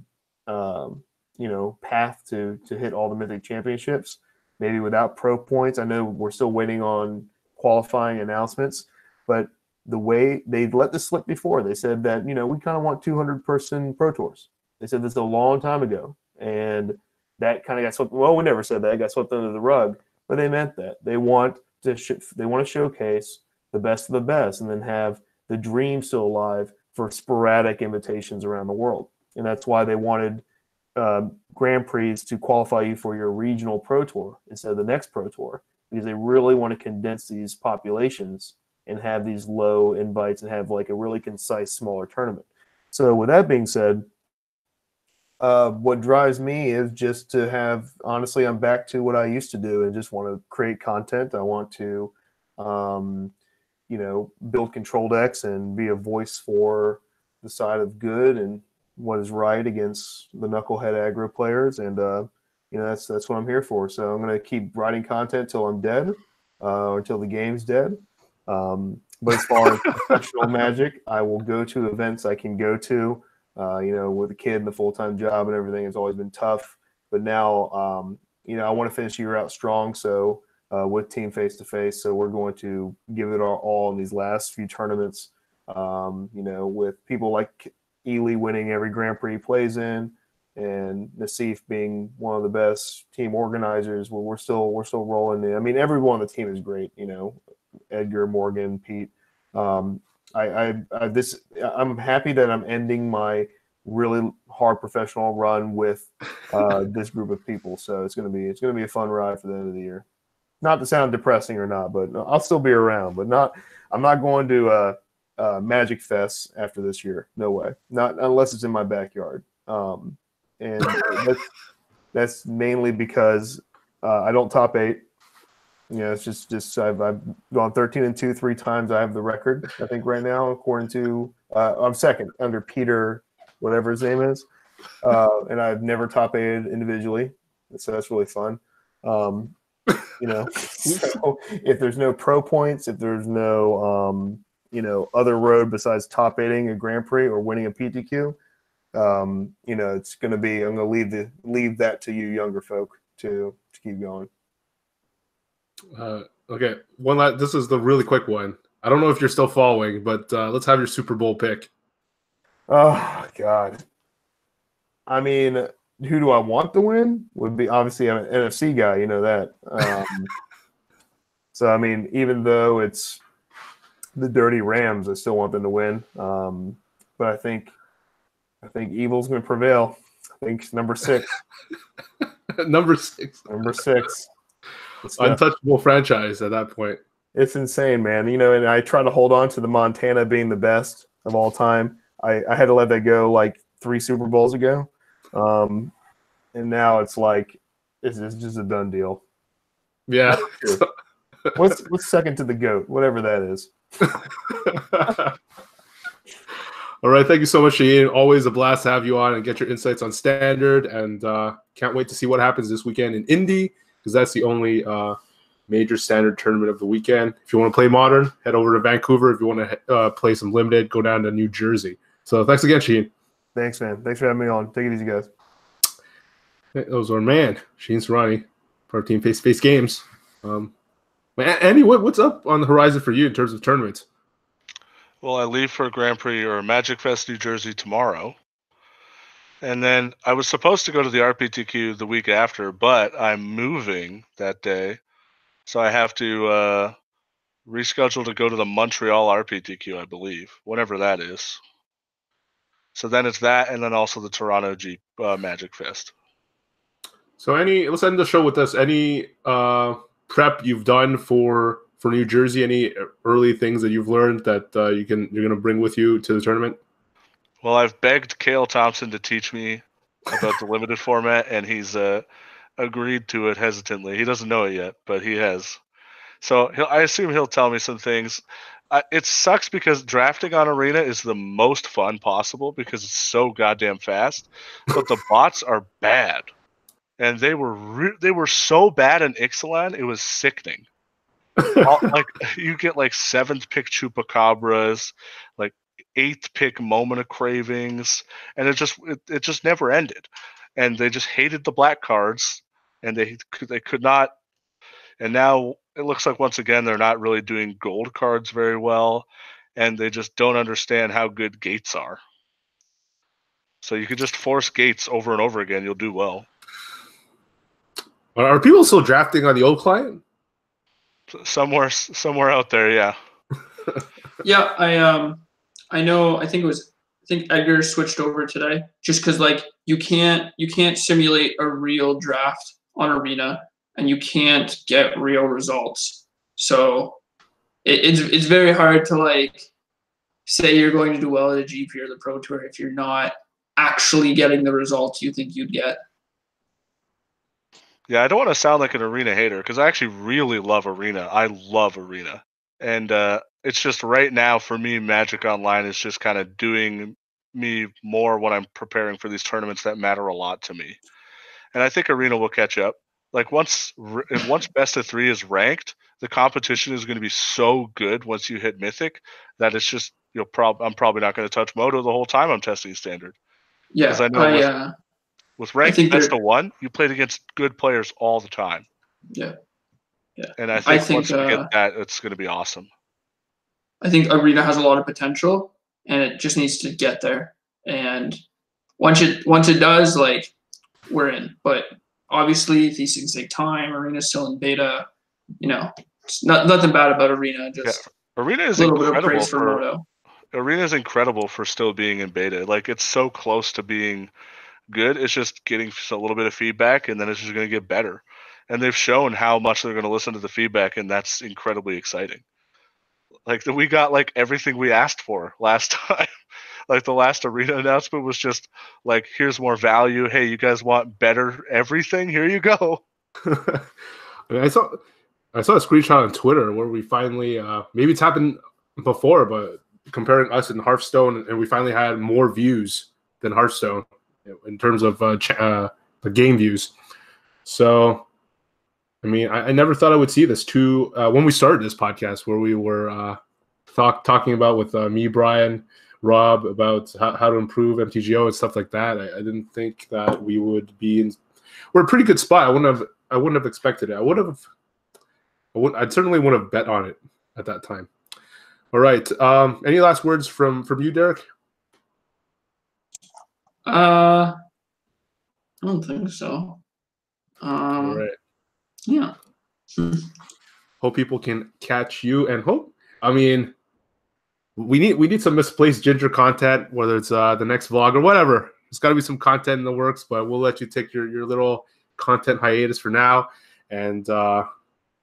path to hit all the Mythic championships. Maybe without pro points. I know we're still waiting on qualifying announcements, but the way they let this slip before, they said that we kind of want 200-person pro tours. They said this a long time ago, and that kind of got swept. Well, we never said that. It got swept under the rug. But they meant that they want to showcase the best of the best, and then have the dream still alive for sporadic invitations around the world. And that's why they wanted Grand Prix to qualify you for your regional pro tour instead of the next pro tour, because they really want to condense these populations and have these low invites and have like a really concise, smaller tournament. So with that being said, what drives me is just to have, honestly, I'm back to what I used to do and just want to create content. I want to, build control decks and be a voice for the side of good and what is right against the knucklehead aggro players. And, that's what I'm here for. So I'm going to keep writing content till I'm dead, or until the game's dead. But as far as professional Magic, I will go to events I can go to. With a kid and the full-time job and everything, it's always been tough. But now, I want to finish the year out strong. So with Team Face-to-Face, so we're going to give it our all in these last few tournaments. With people like Ely winning every Grand Prix he plays in, and Nassif being one of the best team organizers. We're still rolling in. I mean, everyone on the team is great. Edgar, Morgan, Pete. I'm happy that I'm ending my really hard professional run with this group of people. So it's gonna be a fun ride for the end of the year. Not to sound depressing or not, but I'll still be around. But I'm not going to Magic Fest after this year. No way. Not unless it's in my backyard. And that's mainly because I don't top 8. It's just I've gone 13-2 3 times. I have the record, I think, right now, according to I'm second under Peter, whatever his name is, and I've never top 8'd individually, so that's really fun. So if there's no pro points, if there's no other road besides top 8ing a Grand Prix or winning a PTQ, it's going to be, I'm going to leave that to you younger folk to keep going. Okay, this is the really quick one. I don't know if you're still following, but let's have your Super Bowl pick. Oh God, I mean, who do I want to win? Would be obviously, I'm an NFC guy, you know that. So I mean, even though it's the Dirty Rams, I still want them to win. But I think evil's going to prevail. I think number 6. Number 6. Untouchable franchise at that point. It's insane, man. And I try to hold on to the Montana being the best of all time. I had to let that go like 3 Super Bowls ago. And now it's like it's just a done deal. Yeah. What's second to the GOAT? Whatever that is. All right. Thank you so much, Shaheen. Always a blast to have you on and get your insights on Standard. And can't wait to see what happens this weekend in Indy, because that's the only major Standard tournament of the weekend. If you want to play Modern, head over to Vancouver. If you want to play some Limited, go down to New Jersey. So thanks again, Shaheen. Thanks, man. Thanks for having me on. Take it easy, guys. That was our man, Shaheen Soorani, part of Team Face-to-Face Games. Andy, what's up on the horizon for you in terms of tournaments? Well, I leave for Grand Prix or Magic Fest New Jersey tomorrow. And then I was supposed to go to the RPTQ the week after, but I'm moving that day. So I have to reschedule to go to the Montreal RPTQ, I believe, whatever that is. So then it's that, and then also the Toronto Magic Fest. So let's end the show with this. Any prep you've done for New Jersey? Any early things that you've learned that you're going to bring with you to the tournament? Well, I've begged Cale Thompson to teach me about the limited format, and he's agreed to it hesitantly. He doesn't know it yet, but he has. So I assume he'll tell me some things. It sucks because drafting on Arena is the most fun possible because it's so goddamn fast, but the bots are bad, and they were so bad in Ixalan, it was sickening. Like you get like 7th pick Chupacabras, like 8th pick Moment of Cravings, and it just never ended, and they just hated the black cards, and they could not. And now it looks like once again they're not really doing gold cards very well, and they just don't understand how good gates are. So you could just force gates over and over again, you'll do well. Are people still drafting on the old client? Somewhere out there, yeah. Yeah, I know. I think Edgar switched over today, just because like you can't simulate a real draft on Arena, and you can't get real results. So it's very hard to like say you're going to do well at a GP or the Pro Tour if you're not actually getting the results you think you'd get. Yeah, I don't want to sound like an Arena hater because I actually really love Arena. I love Arena. And it's just right now for me, Magic Online is just kind of doing me more when I'm preparing for these tournaments that matter a lot to me. And I think Arena will catch up. Like once best of 3 is ranked, the competition is going to be so good once you hit Mythic that it's just I'm probably not going to touch Moto the whole time I'm testing Standard. Yeah, because I know with ranked best of 1, you played against good players all the time. Yeah. And I think once we get that, it's going to be awesome. I think Arena has a lot of potential, and it just needs to get there. And once it does, like we're in. But obviously, these things take time. Arena's still in beta. It's nothing bad about Arena. Just Arena is a little bit of incredible praise for Moto. Arena is incredible for still being in beta. Like it's so close to being good. It's just getting a little bit of feedback, and then it's just going to get better. And they've shown how much they're going to listen to the feedback, and that's incredibly exciting. Like we got like everything we asked for last time. Like the last Arena announcement was just like, here's more value. Hey, you guys want better everything? Here you go. I saw a screenshot on Twitter where we finally maybe it's happened before, but comparing us and Hearthstone, and we finally had more views than Hearthstone in terms of the game views. So, I mean, I never thought I would see this too when we started this podcast, where we were talking about with me, Brian, Rob, about how to improve MTGO and stuff like that. I didn't think that we would be in. We're in a pretty good spot. I wouldn't have expected it. I certainly wouldn't have bet on it at that time. All right. Any last words from you, Derek? I don't think so. All right. Yeah. Hope people can catch you, and I mean, we need some misplaced Ginger content, whether it's the next vlog or whatever. There's got to be some content in the works, but we'll let you take your little content hiatus for now. And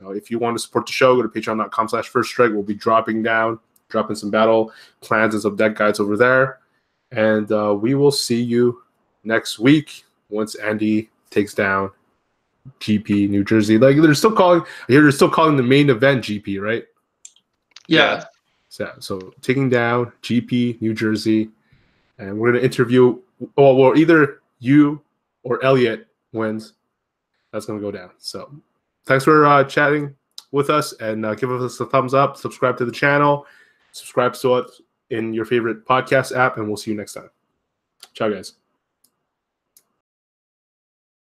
if you want to support the show, go to patreon.com/firststrike. We'll be dropping some battle plans and some deck guides over there. And we will see you next week once Andy takes down GP New Jersey. Like they're still calling the main event GP, right? Yeah. So taking down GP New Jersey, and we're gonna interview. Well, either you or Elliot wins. That's gonna go down. So thanks for chatting with us, and give us a thumbs up. Subscribe to the channel. Subscribe to us in your favorite podcast app, and we'll see you next time. Ciao, guys.